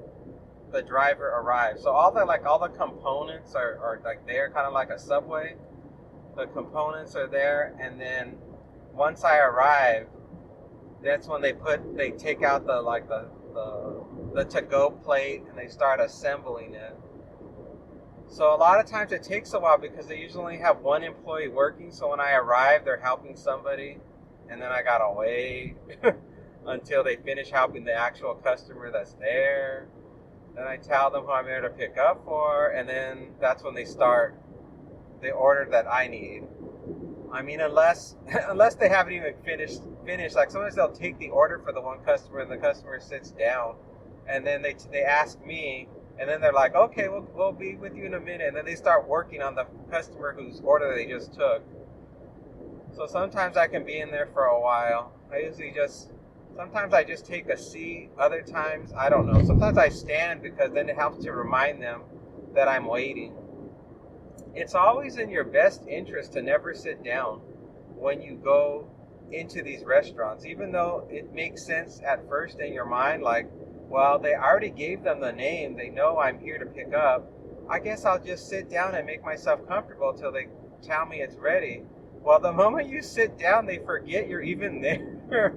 the driver arrives. So all the components are like there, kind of like a Subway. The components are there, and then once I arrive, that's when they take out the to-go plate and they start assembling it. So a lot of times it takes a while because they usually only have one employee working. So when I arrive, they're helping somebody, and then I gotta wait until they finish helping the actual customer that's there. Then I tell them who I'm there to pick up for, and then that's when they start the order that I need. I mean, unless they haven't even finished. Like sometimes they'll take the order for the one customer, and the customer sits down, and then they ask me, and then they're like, okay, we'll be with you in a minute, and then they start working on the customer whose order they just took. So sometimes I can be in there for a while. Sometimes I just take a seat. Other times, I don't know. Sometimes I stand because then it helps to remind them that I'm waiting. It's always in your best interest to never sit down when you go into these restaurants, even though it makes sense at first in your mind, like, well, they already gave them the name, they know I'm here to pick up. I guess I'll just sit down and make myself comfortable till they tell me it's ready. Well, the moment you sit down, they forget you're even there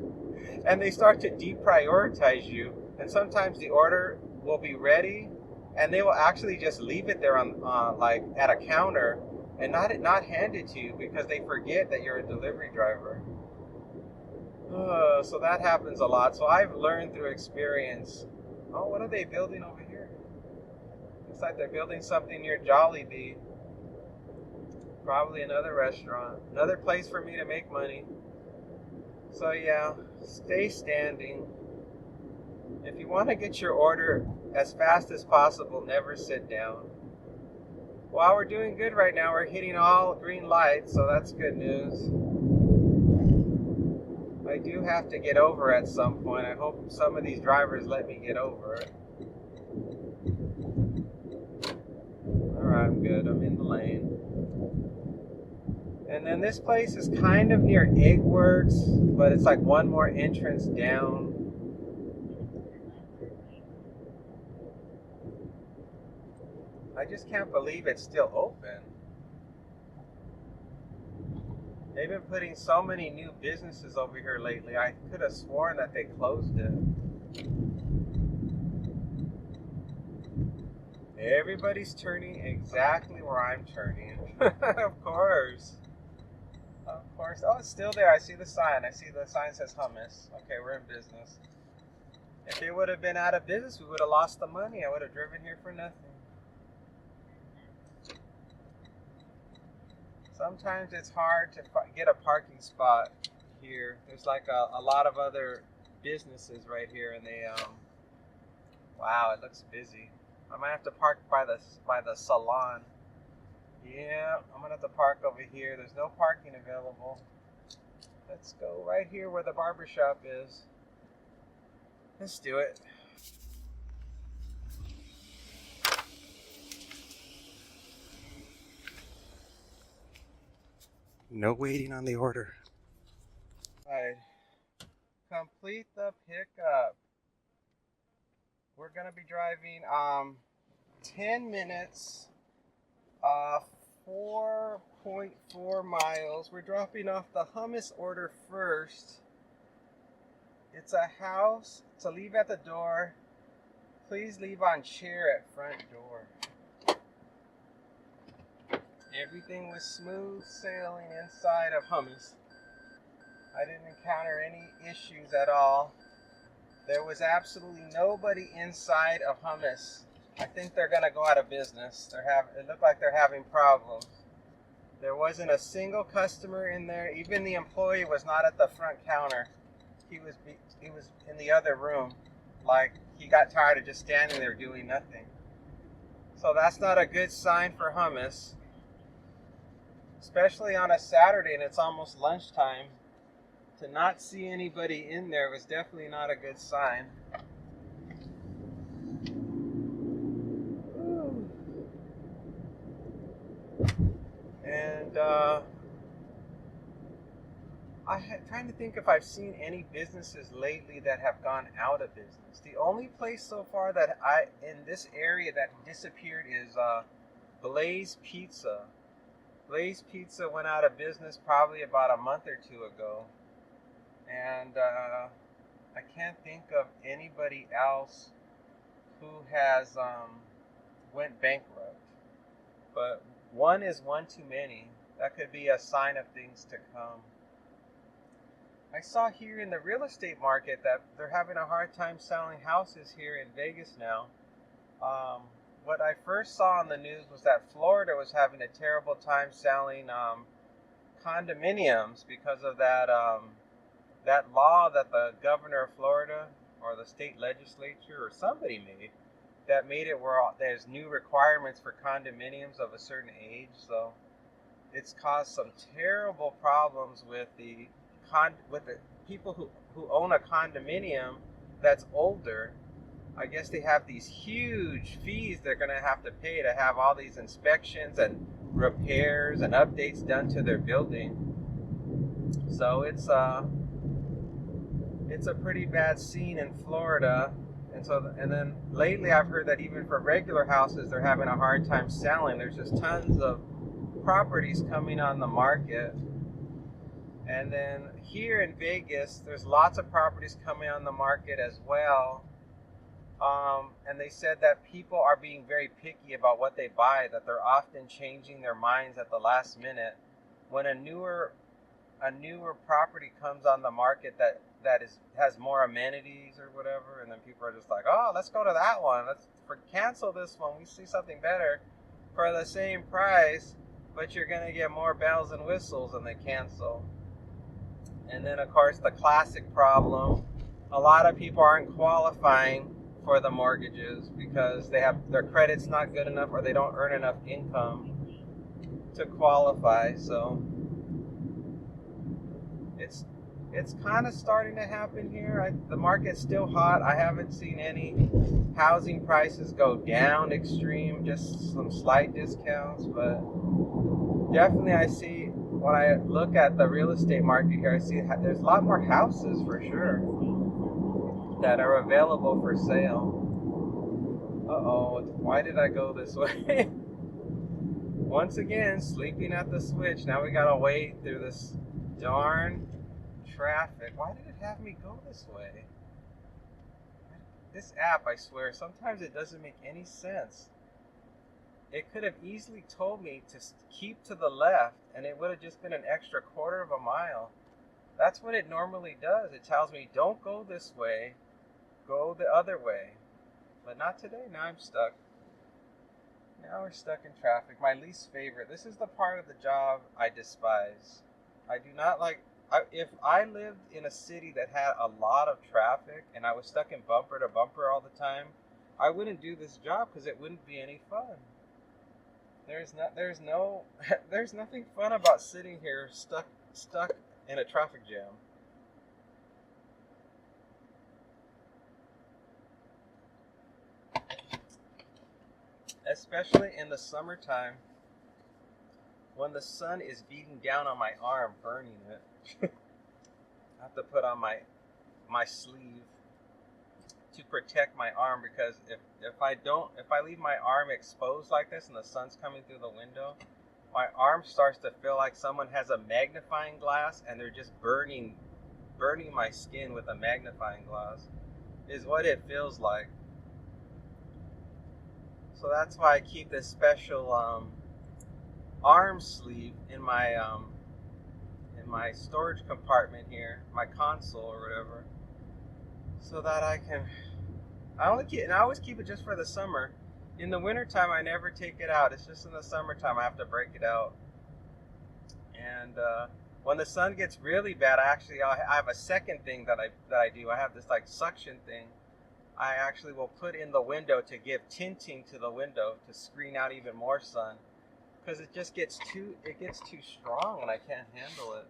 and they start to deprioritize you. And sometimes the order will be ready and they will actually just leave it there on like at a counter and not hand it to you because they forget that you're a delivery driver. So that happens a lot. So I've learned through experience. Oh, what are they building over here? Looks like they're building something near Jollibee. Probably another restaurant. Another place for me to make money. So yeah, stay standing. If you want to get your order as fast as possible, never sit down. Well, we're doing good right now. We're hitting all green lights, so that's good news. I do have to get over at some point. I hope some of these drivers let me get over. Alright, I'm good. I'm in the lane. And then this place is kind of near Eggworks, but it's like one more entrance down. I just can't believe it's still open. They've been putting so many new businesses over here lately. I could have sworn that they closed it. Everybody's turning exactly where I'm turning. Of course. Of course. Oh, it's still there. I see the sign. I see the sign says hummus. Okay, we're in business. If they would have been out of business, we would have lost the money. I would have driven here for nothing. Sometimes it's hard to get a parking spot here. There's like a lot of other businesses right here, and they wow, it looks busy. I might have to park by the salon. Yeah, I'm gonna have to park over here. There's no parking available. Let's go right here where the barber shop is. Let's do it. No waiting on the order. Alright. Complete the pickup. We're gonna be driving 10 minutes, 4.4 miles. We're dropping off the hummus order first. It's a house to leave at the door. Please leave on chair at front door. Everything was smooth sailing inside of hummus. I didn't encounter any issues at all. There was absolutely nobody inside of hummus. I think they're gonna go out of business. It looked like they're having problems. There wasn't a single customer in there. Even the employee was not at the front counter. He was in the other room. Like he got tired of just standing there doing nothing. So that's not a good sign for hummus. Especially on a Saturday and it's almost lunchtime. To not see anybody in there was definitely not a good sign. Ooh. And I'm trying to think if I've seen any businesses lately that have gone out of business. The only place so far that in this area that disappeared is Blaze Pizza. Blaze Pizza went out of business probably about a month or two ago. And I can't think of anybody else who has went bankrupt. But one is one too many. That could be a sign of things to come. I saw here in the real estate market that they're having a hard time selling houses here in Vegas now. What I first saw on the news was that Florida was having a terrible time selling condominiums because of that law that the governor of Florida or the state legislature or somebody made it where there's new requirements for condominiums of a certain age. So it's caused some terrible problems with the people who own a condominium that's older. I guess they have these huge fees they're going to have to pay to have all these inspections and repairs and updates done to their building. So it's a pretty bad scene in Florida. And then lately I've heard that even for regular houses, they're having a hard time selling. There's just tons of properties coming on the market. And then here in Vegas, there's lots of properties coming on the market as well. And they said that people are being very picky about what they buy, that they're often changing their minds at the last minute. When a newer property comes on the market that has more amenities or whatever, and then people are just like, oh, let's go to that one. Cancel this one. We see something better for the same price, but you're going to get more bells and whistles, and they cancel. And then, of course, the classic problem, a lot of people aren't qualifying for the mortgages because their credit's not good enough or they don't earn enough income to qualify. So it's kind of starting to happen here. The market's still hot. I haven't seen any housing prices go down extreme, just some slight discounts, but definitely I see when I look at the real estate market here, I see there's a lot more houses for sure that are available for sale. Uh-oh, why did I go this way? Once again, sleeping at the switch. Now we gotta wait through this darn traffic. Why did it have me go this way? This app, I swear, sometimes it doesn't make any sense. It could have easily told me to keep to the left, and it would have just been an extra quarter of a mile. That's what it normally does. It tells me, don't go this way, go the other way. But not today. Now I'm stuck. Now we're stuck in traffic. My least favorite. This is the part of the job I despise. I do not like... if I lived in a city that had a lot of traffic and I was stuck in bumper to bumper all the time, I wouldn't do this job because it wouldn't be any fun. There's nothing fun about sitting here stuck in a traffic jam. Especially in the summertime when the sun is beating down on my arm, burning it. I have to put on my sleeve to protect my arm, because if I leave my arm exposed like this and the sun's coming through the window, my arm starts to feel like someone has a magnifying glass and they're just burning my skin with a magnifying glass, is what it feels like. So that's why I keep this special arm sleeve in my storage compartment here, my console or whatever, so that I always keep it just for the summer. In the wintertime, I never take it out. It's just in the summertime I have to break it out. And when the sun gets really bad, I have a second thing that I do. I have this like suction thing. I actually will put in the window to give tinting to the window to screen out even more sun, because it gets too strong and I can't handle it.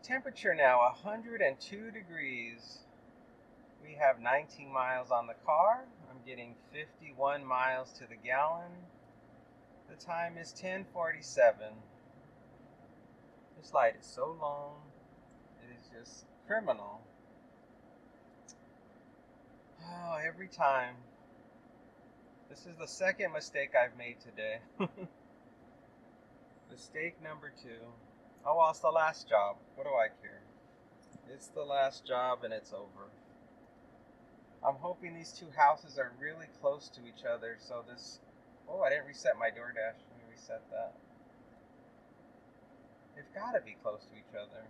Temperature now 102 degrees. We have 19 miles on the car. I'm getting 51 miles to the gallon. The time is 10:47. This light is so long. It is just criminal. Oh, every time. This is the second mistake I've made today. Mistake number 2. Oh, well, it's the last job. What do I care? It's the last job and it's over. I'm hoping these two houses are really close to each other, so this... Oh, I didn't reset my DoorDash. Let me reset that. They've got to be close to each other.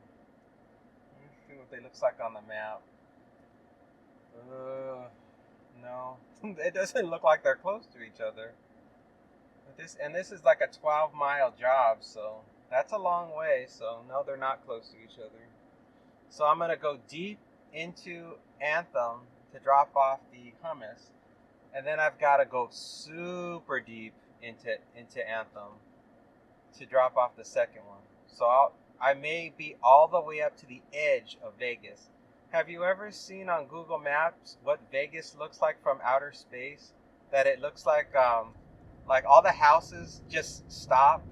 Let me see what they look like on the map. No. It doesn't look like they're close to each other. But this is like a 12-mile job, so that's a long way. So no, they're not close to each other. So I'm gonna go deep into Anthem to drop off the hummus, and then I've got to go super deep into Anthem to drop off the second one. So I may be all the way up to the edge of Vegas. Have you ever seen on Google Maps what Vegas looks like from outer space? That it looks like Like all the houses just stop.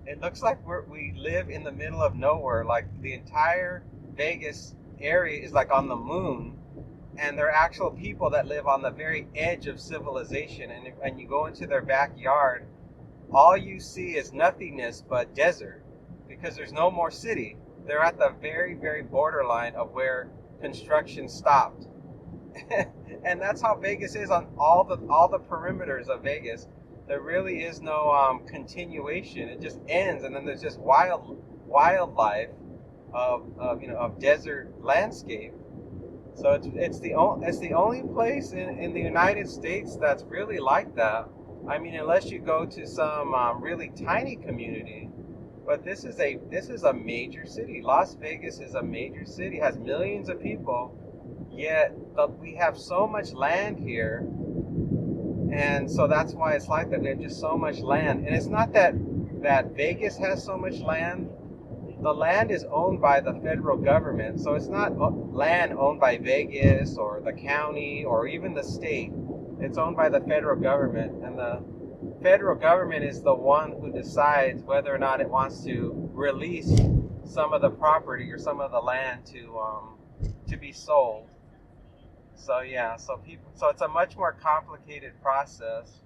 It looks like we live in the middle of nowhere. Like the entire Vegas area is like on the moon, and there are actual people that live on the very edge of civilization. And you go into their backyard, all you see is nothingness but desert, because there's no more city. They're at the very, very borderline of where construction stopped. And that's how Vegas is on all the perimeters of Vegas. There really is no continuation. It just ends, and then there's just wildlife of desert landscape. So it's the only place in the United States that's really like that. I mean, unless you go to some really tiny community. But this is a major city. Las Vegas is a major city, has millions of people, yet we have so much land here, and so that's why it's like that. We have just so much land, and it's not that Vegas has so much land. The land is owned by the federal government, so it's not land owned by Vegas or the county or even the state. It's owned by the federal government, and the federal government is the one who decides whether or not it wants to release some of the property or some of the land to be sold. So yeah, so it's a much more complicated process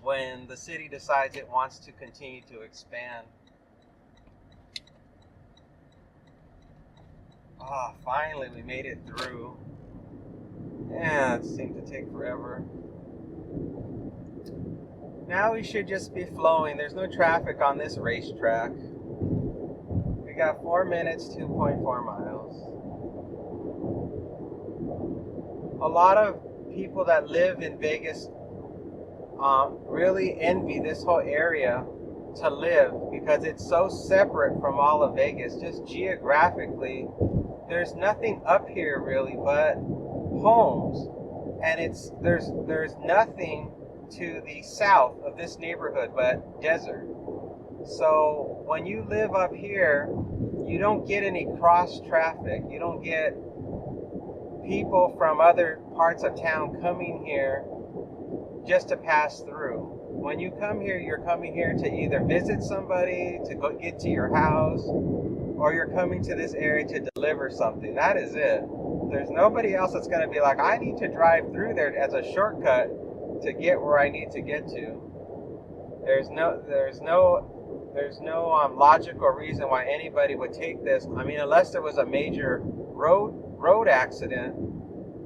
when the city decides it wants to continue to expand. Finally we made it through. Yeah, it seemed to take forever. Now we should just be flowing. There's no traffic on this racetrack. We got 4 minutes, 2.4 miles. A lot of people that live in Vegas really envy this whole area to live, because it's so separate from all of Vegas. Just geographically, there's nothing up here really but homes, and there's nothing to the south of this neighborhood but desert. So when you live up here, you don't get any cross traffic. You don't get people from other parts of town coming here just to pass through. When you come here, you're coming here to either visit somebody, to go get to your house, or you're coming to this area to deliver something. That is it. There's nobody else that's going to be like, I need to drive through there as a shortcut to get where I need to get to. There's no logical reason why anybody would take this. I mean, unless there was a major road accident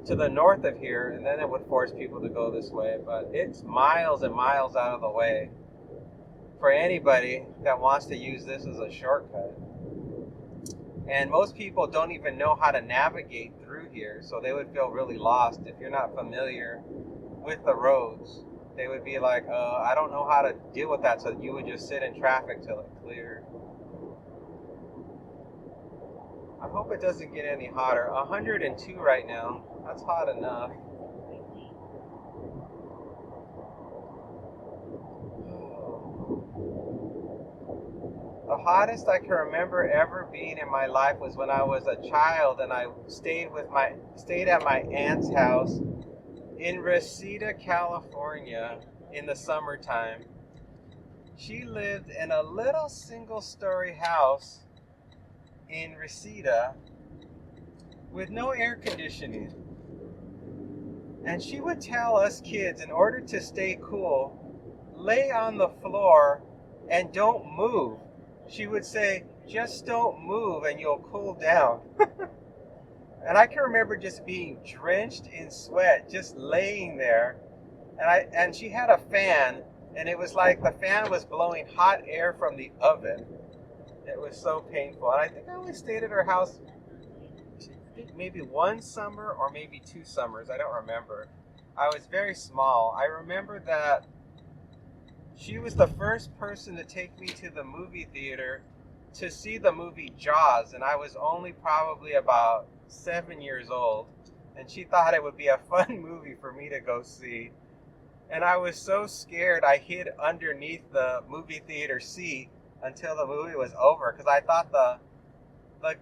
to the north of here, and then it would force people to go this way. But it's miles and miles out of the way for anybody that wants to use this as a shortcut. And most people don't even know how to navigate through here, so they would feel really lost if you're not familiar with the roads. They would be like, I don't know how to deal with that, so you would just sit in traffic till it cleared. I hope it doesn't get any hotter. 102 right now. That's hot enough. The hottest I can remember ever being in my life was when I was a child, and I stayed at my aunt's house in Reseda, California in the summertime. She lived in a little single-story house in Reseda with no air conditioning. And she would tell us kids, in order to stay cool, lay on the floor and don't move. She would say, just don't move and you'll cool down. And I can remember just being drenched in sweat, just laying there. And she had a fan, and it was like the fan was blowing hot air from the oven. It was so painful. And I think I only stayed at her house maybe one summer or maybe 2 summers. I don't remember. I was very small. I remember that she was the first person to take me to the movie theater to see the movie Jaws, and I was only probably about 7 years old, and she thought it would be a fun movie for me to go see. And I was so scared I hid underneath the movie theater seat until the movie was over, because I thought the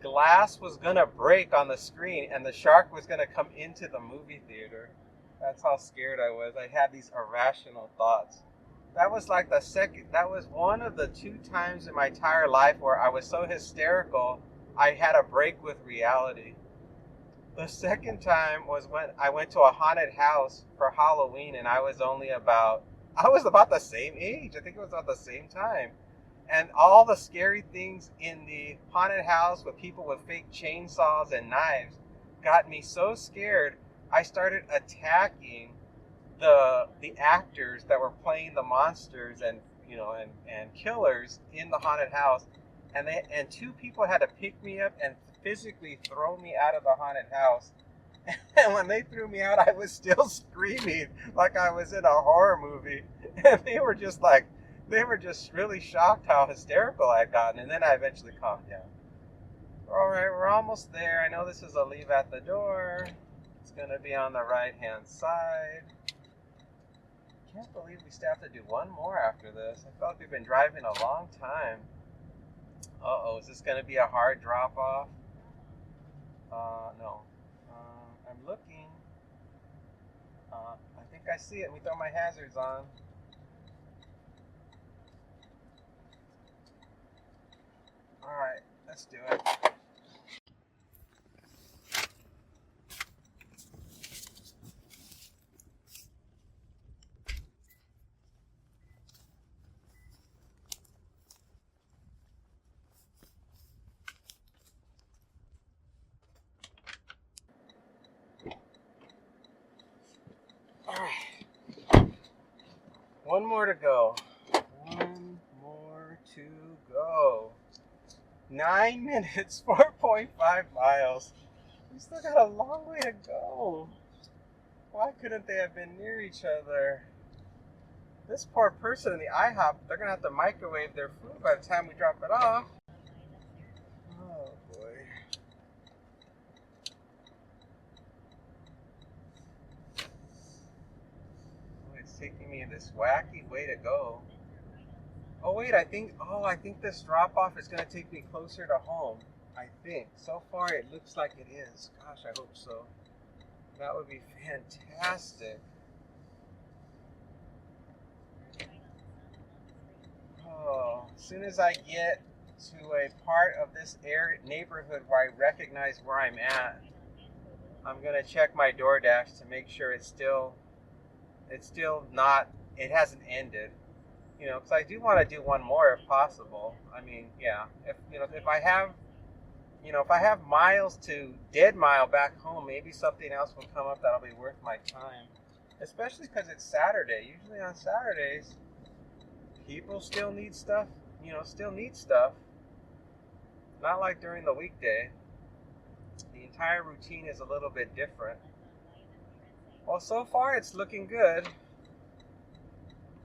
glass was gonna break on the screen and the shark was gonna come into the movie theater. That's how scared I was. I had these irrational thoughts. was like that was one of the 2 times in my entire life where I was so hysterical, I had a break with reality. The second time was when I went to a haunted house for Halloween, and I was about the same age. I think it was about the same time. And all the scary things in the haunted house with people with fake chainsaws and knives got me so scared, I started attacking the actors that were playing the monsters and killers in the haunted house, and 2 people had to pick me up and physically throw me out of the haunted house. And when they threw me out, I was still screaming like I was in a horror movie, and they were just really shocked how hysterical I had gotten. And then I eventually calmed down. All right, we're almost there. I know this is a leave at the door. It's gonna be on the right hand side. Can't believe we still have to do one more after this. I feel like we've been driving a long time. Uh-oh, is this going to be a hard drop-off? No. I'm looking. I think I see it. Let me throw my hazards on. Alright, let's do it. One more to go. 9 minutes, 4.5 miles. We still got a long way to go. Why couldn't they have been near each other? This poor person in the IHOP, they're going to have to microwave their food by the time we drop it off. Oh, boy. Oh, it's taking me this wacky way to go. Oh, wait, I think this drop-off is going to take me closer to home. I think. So far, it looks like it is. Gosh, I hope so. That would be fantastic. Oh, as soon as I get to a part of this neighborhood where I recognize where I'm at, I'm going to check my DoorDash to make sure it hasn't ended. Because I do want to do one more if possible. I mean, yeah, if I have miles to dead mile back home, maybe something else will come up that'll be worth my time. Especially because it's Saturday. Usually on Saturdays, people still need stuff. Not like during the weekday. The entire routine is a little bit different. Well, so far it's looking good.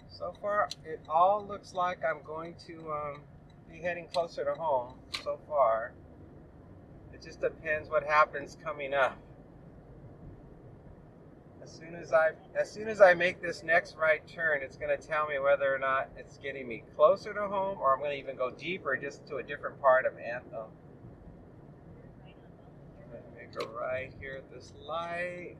So far, it all looks like I'm going to be heading closer to home so far. It just depends what happens coming up. As soon as I make this next right turn, it's going to tell me whether or not it's getting me closer to home, or I'm going to even go deeper just to a different part of Anthem. I'm going to make a right here at this light.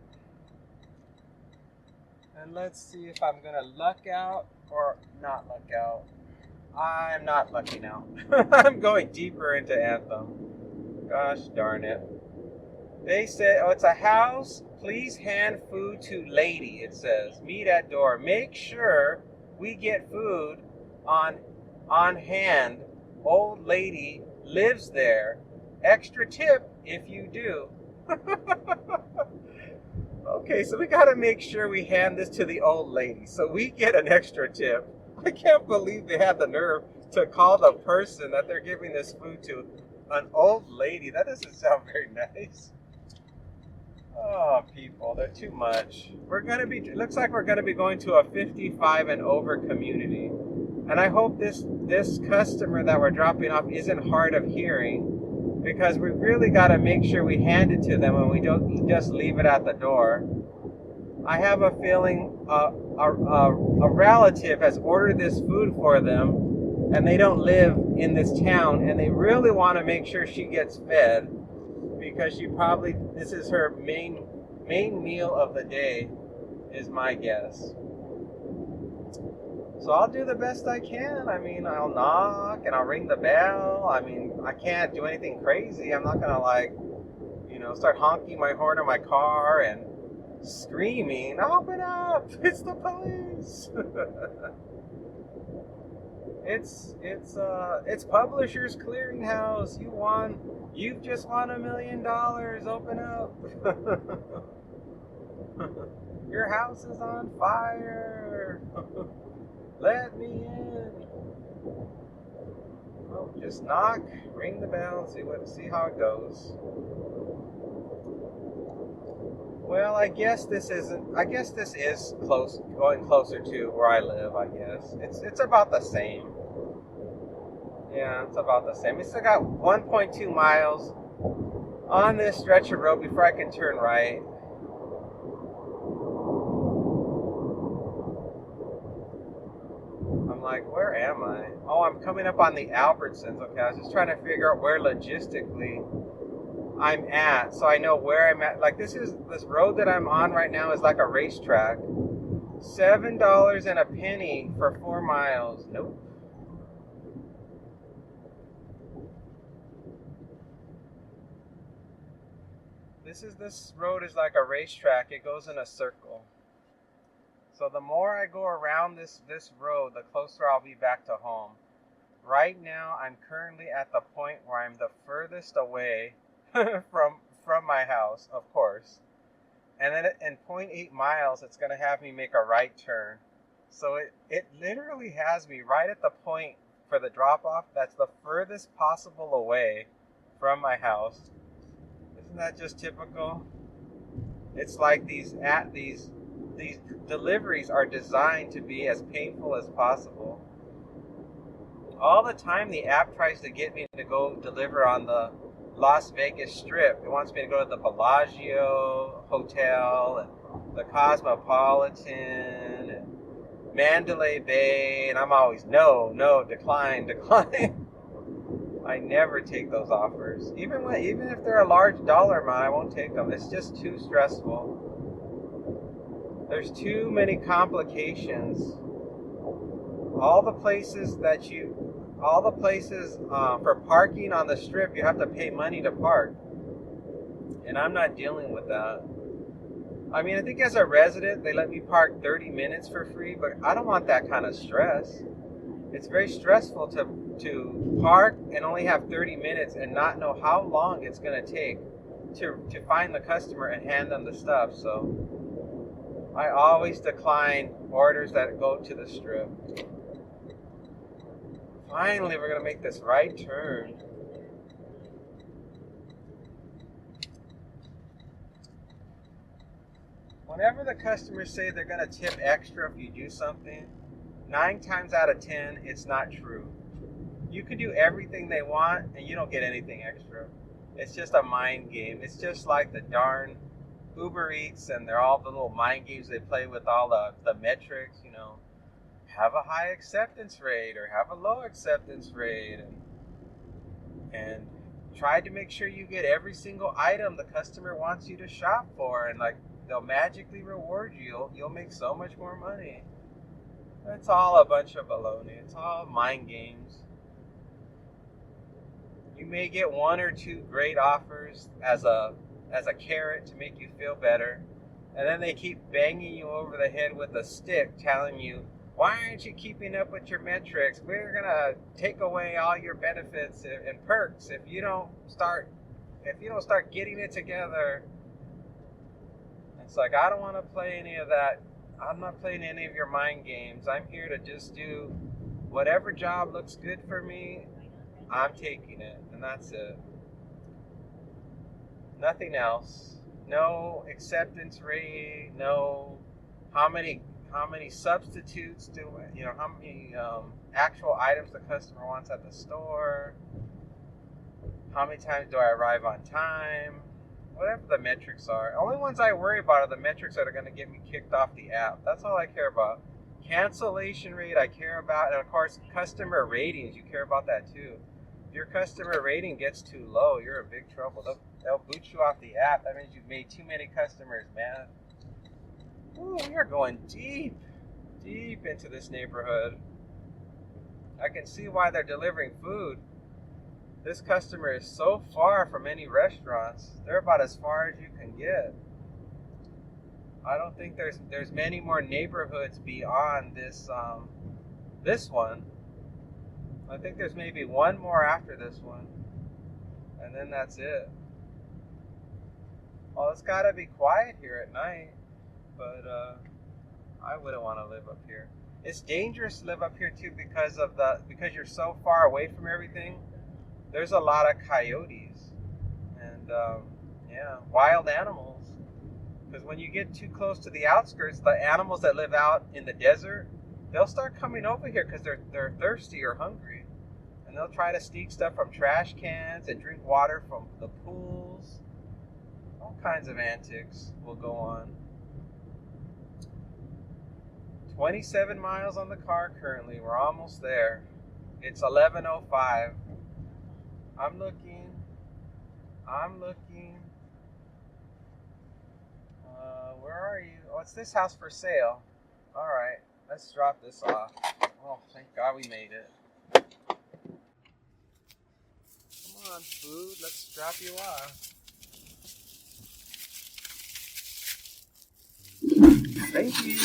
And let's see if I'm going to luck out or not luck out. I'm not lucking out. I'm going deeper into Anthem. Gosh darn it. They said, it's a house. Please hand food to lady, it says. Meet at door. Make sure we get food on hand. Old lady lives there. Extra tip if you do. Okay, so we gotta make sure we hand this to the old lady so we get an extra tip. I can't believe they had the nerve to call the person that they're giving this food to an old lady. That doesn't sound very nice. Oh, people, they're too much. It looks like we're gonna be going to a 55 and over community. And I hope this customer that we're dropping off isn't hard of hearing, because we really got to make sure we hand it to them and we don't just leave it at the door. I have a feeling a relative has ordered this food for them, and they don't live in this town, and they really want to make sure she gets fed, because this is her main meal of the day, is my guess. So I'll do the best I can. I mean, I'll knock and I'll ring the bell. I mean, I can't do anything crazy. I'm not gonna like, start honking my horn on my car and screaming, "Open up! It's the police!" It's Publishers Clearinghouse. You've just won $1 million. Open up. Your house is on fire. Let me in. Well, just knock, ring the bell, see how it goes. Well, I guess this is going closer to where I live, I guess. It's about the same. Yeah, it's about the same. It's still got 1.2 miles on this stretch of road before I can turn right. I'm like, where am I? Oh, I'm coming up on the Albertsons. Okay, I was just trying to figure out where logistically I'm at, so I know where I'm at. Like this road that I'm on right now is like a racetrack. $7 and a penny for 4 miles. Nope. This road is like a racetrack. It goes in a circle. So the more I go around this road, the closer I'll be back to home. Right now, I'm currently at the point where I'm the furthest away from my house, of course. And then in 0.8 miles, it's going to have me make a right turn. So it literally has me right at the point for the drop-off that's the furthest possible away from my house. Isn't that just typical? It's like these deliveries are designed to be as painful as possible. All the time the app tries to get me to go deliver on the Las Vegas Strip. It wants me to go to the Bellagio Hotel and the Cosmopolitan and Mandalay Bay, and I'm always no, decline. I never take those offers. Even if they're a large dollar amount, I won't take them. It's just too stressful. There's too many complications. All the places for parking on the strip, you have to pay money to park. And I'm not dealing with that. I mean, I think as a resident, they let me park 30 minutes for free, but I don't want that kind of stress. It's very stressful to park and only have 30 minutes and not know how long it's going to take to find the customer and hand them the stuff. So I always decline orders that go to the strip. Finally, we're going to make this right turn. Whenever the customers say they're going to tip extra if you do something, 9 times out of 10, it's not true. You can do everything they want and you don't get anything extra. It's just a mind game. It's just like the darn Uber Eats and they're all the little mind games they play with all the metrics, have a high acceptance rate or have a low acceptance rate and try to make sure you get every single item the customer wants you to shop for, and like they'll magically reward you. You'll make so much more money. It's all a bunch of baloney. It's all mind games. You may get 1 or 2 great offers as a carrot to make you feel better, and then they keep banging you over the head with a stick telling you, why aren't you keeping up with your metrics? We're going to take away all your benefits and perks if you don't start getting it together. It's like, I don't want to play any of that. I'm not playing any of your mind games. I'm here to just do whatever job looks good for me. I'm taking it, and that's it. Nothing else. No acceptance rate. No how many substitutes how many actual items the customer wants at the store. How many times do I arrive on time? Whatever the metrics are. Only ones I worry about are the metrics that are going to get me kicked off the app. That's all I care about. Cancellation rate I care about, and of course customer ratings, you care about that too. If your customer rating gets too low, you're in big trouble. They'll boot you off the app. That means you've made too many customers, man. Ooh, we are going deep deep into this neighborhood. I can see why they're delivering food. This customer is so far from any restaurants. They're about as far as you can get. I don't think there's many more neighborhoods beyond this this one. I think there's maybe one more after this one, and then that's it. Well, it's gotta be quiet here at night, but I wouldn't want to live up here. It's dangerous to live up here too because you're so far away from everything. There's a lot of coyotes and yeah, wild animals. Because when you get too close to the outskirts, the animals that live out in the desert, they'll start coming over here because they're thirsty or hungry, and they'll try to sneak stuff from trash cans and drink water from the pools. All kinds of antics will go on. 27 miles on the car currently. We're almost there. It's 11:05. I'm looking. Where are you? Oh, it's this house for sale. All right, let's drop this off. Oh, thank God we made it. Come on, food. Let's drop you off. Thank you.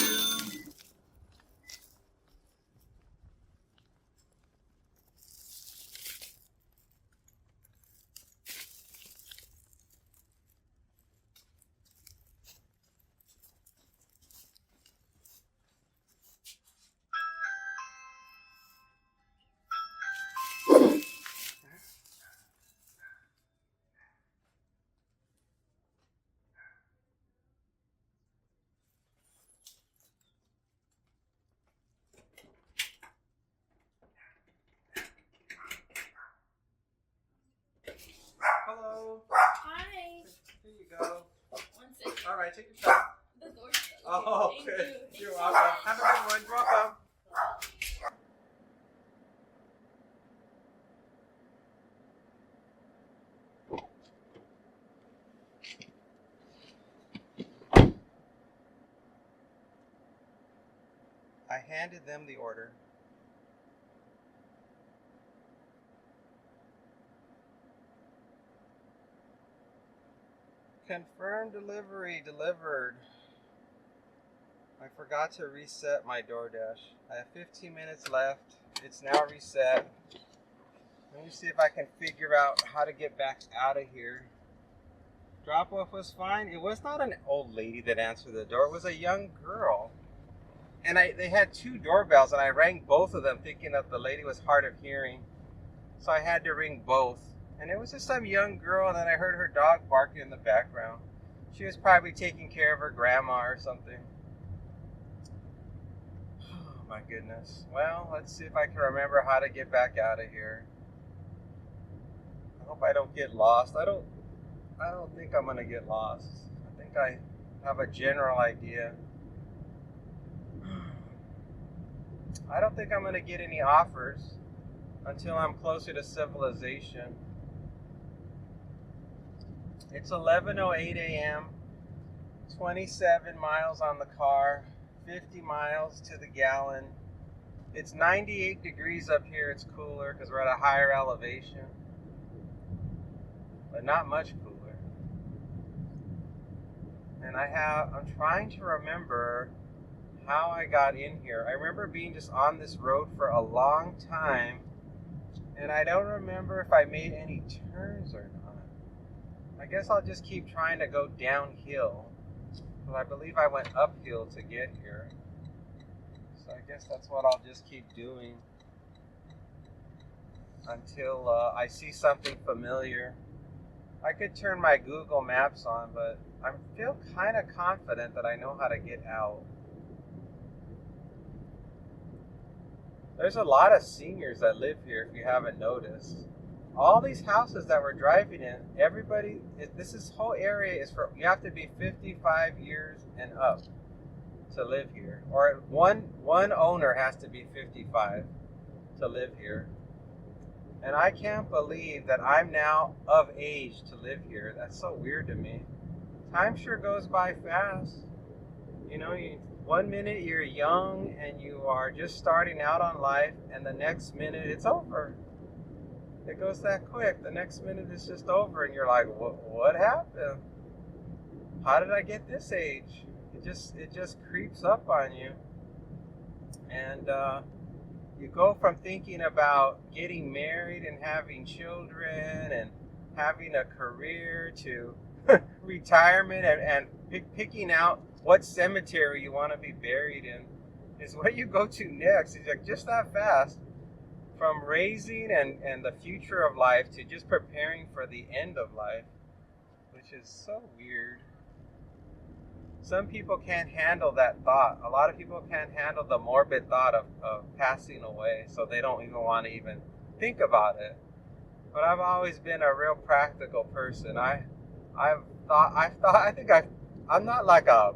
Hello. Hi. Here you go. 1 second. All right, take your time. The door's shut. Oh, Thank good. you. You're welcome. Have a good one. You're welcome. I handed them the order. Confirm delivery delivered. I forgot to reset my DoorDash. I have 15 minutes left. It's now reset. Let me see if I can figure out how to get back out of here. Drop off was fine. It was not an old lady that answered the door. It was a young girl. And they had two doorbells, and I rang both of them thinking that the lady was hard of hearing. So I had to ring both. And it was just some young girl, and then I heard her dog barking in the background. She was probably taking care of her grandma or something. Oh my goodness. Well, let's see if I can remember how to get back out of here. I hope I don't get lost. I don't think I'm gonna get lost. I think I have a general idea. I don't think I'm gonna get any offers until I'm closer to civilization. It's 11:08 a.m. 27 miles on the car, 50 miles to the gallon. It's 98 degrees up here. It's cooler because we're at a higher elevation, but not much cooler. And I'm trying to remember how I got in here. I remember being just on this road for a long time, and I don't remember if I made any turns or not. I guess I'll just keep trying to go downhill, because I believe I went uphill to get here. So I guess that's what I'll just keep doing until I see something familiar. I could turn my Google Maps on, but I feel kind of confident that I know how to get out. There's a lot of seniors that live here, if you haven't noticed. All these houses that we're driving in, this whole area is for, you have to be 55 years and up to live here. Or one owner has to be 55 to live here. And I can't believe that I'm now of age to live here. That's so weird to me. Time sure goes by fast. You know, one minute you're young and you are just starting out on life, and the next minute it's over. It goes that quick. The next minute is just over, and you're like, what happened? How did I get this age? It just creeps up on you. And you go from thinking about getting married and having children and having a career to retirement and picking out what cemetery you want to be buried in is what you go to next. It's like just that fast. From raising and the future of life to just preparing for the end of life, which is so weird. Some people can't handle that thought. A lot of people can't handle the morbid thought of passing away, so they don't even want to even think about it. But I've always been a real practical person. I'm not like what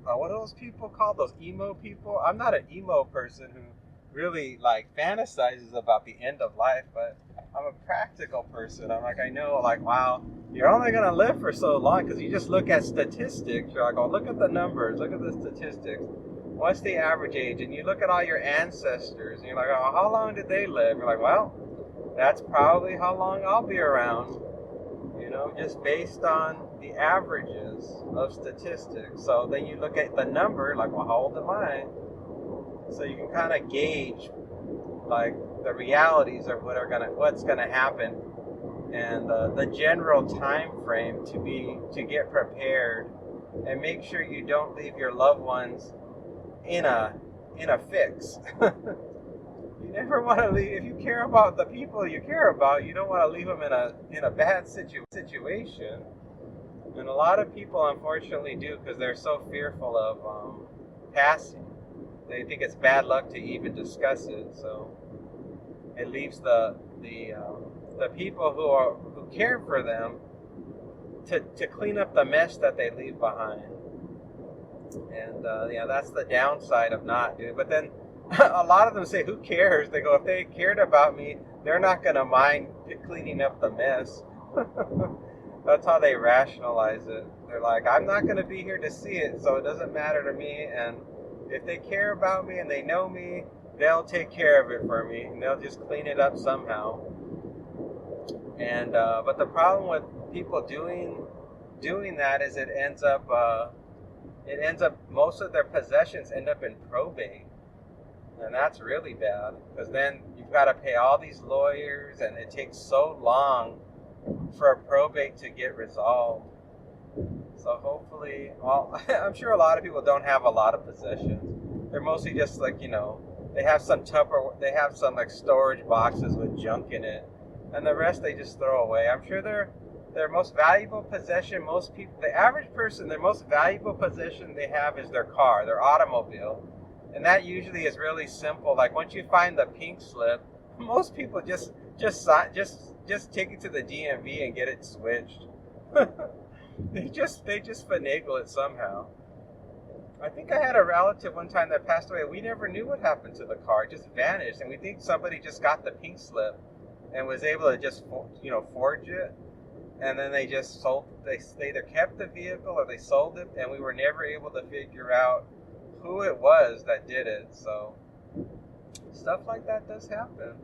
are those people called? Those emo people? I'm not an emo person who really like fantasizes about the end of life, but I'm a practical person. I'm like, I know, like, wow, you're only gonna live for so long because you just look at statistics. You're like, oh, look at the numbers, look at the statistics. What's the average age? And you look at all your ancestors, and you're like, oh, how long did they live? You're like, well, that's probably how long I'll be around. You know, just based on the averages of statistics. So then you look at the number, like, well, how old am I? So you can kind of gauge like the realities of what's gonna happen, and the general time frame to get prepared, and make sure you don't leave your loved ones in a fix. You never want to leave. If you care about the people you care about, you don't want to leave them in a bad situation. And a lot of people unfortunately do, because they're so fearful of passing. They think it's bad luck to even discuss it, so it leaves the people who care for them to clean up the mess that they leave behind. And that's the downside of not doing. But then a lot of them say, "Who cares?" They go, "If they cared about me, they're not going to mind cleaning up the mess." That's how they rationalize it. They're like, "I'm not going to be here to see it, so it doesn't matter to me, and if they care about me and they know me, they'll take care of it for me, and they'll just clean it up somehow." And but the problem with people doing that is it ends up most of their possessions end up in probate, and that's really bad, because then you've got to pay all these lawyers, and it takes so long for a probate to get resolved. So hopefully, well, I'm sure a lot of people don't have a lot of possessions. They're mostly just like, they have some like storage boxes with junk in it, and the rest they just throw away. I'm sure their most valuable possession, the average person, their most valuable possession they have is their car, their automobile. And that usually is really simple. Like once you find the pink slip, most people just take it to the DMV and get it switched. They just finagle it somehow. I think I had a relative one time that passed away. We never knew what happened to the car. It just vanished, and we think somebody just got the pink slip and was able to just forge it, and then they just sold. They either kept the vehicle or they sold it, and we were never able to figure out who it was that did it. So stuff like that does happen.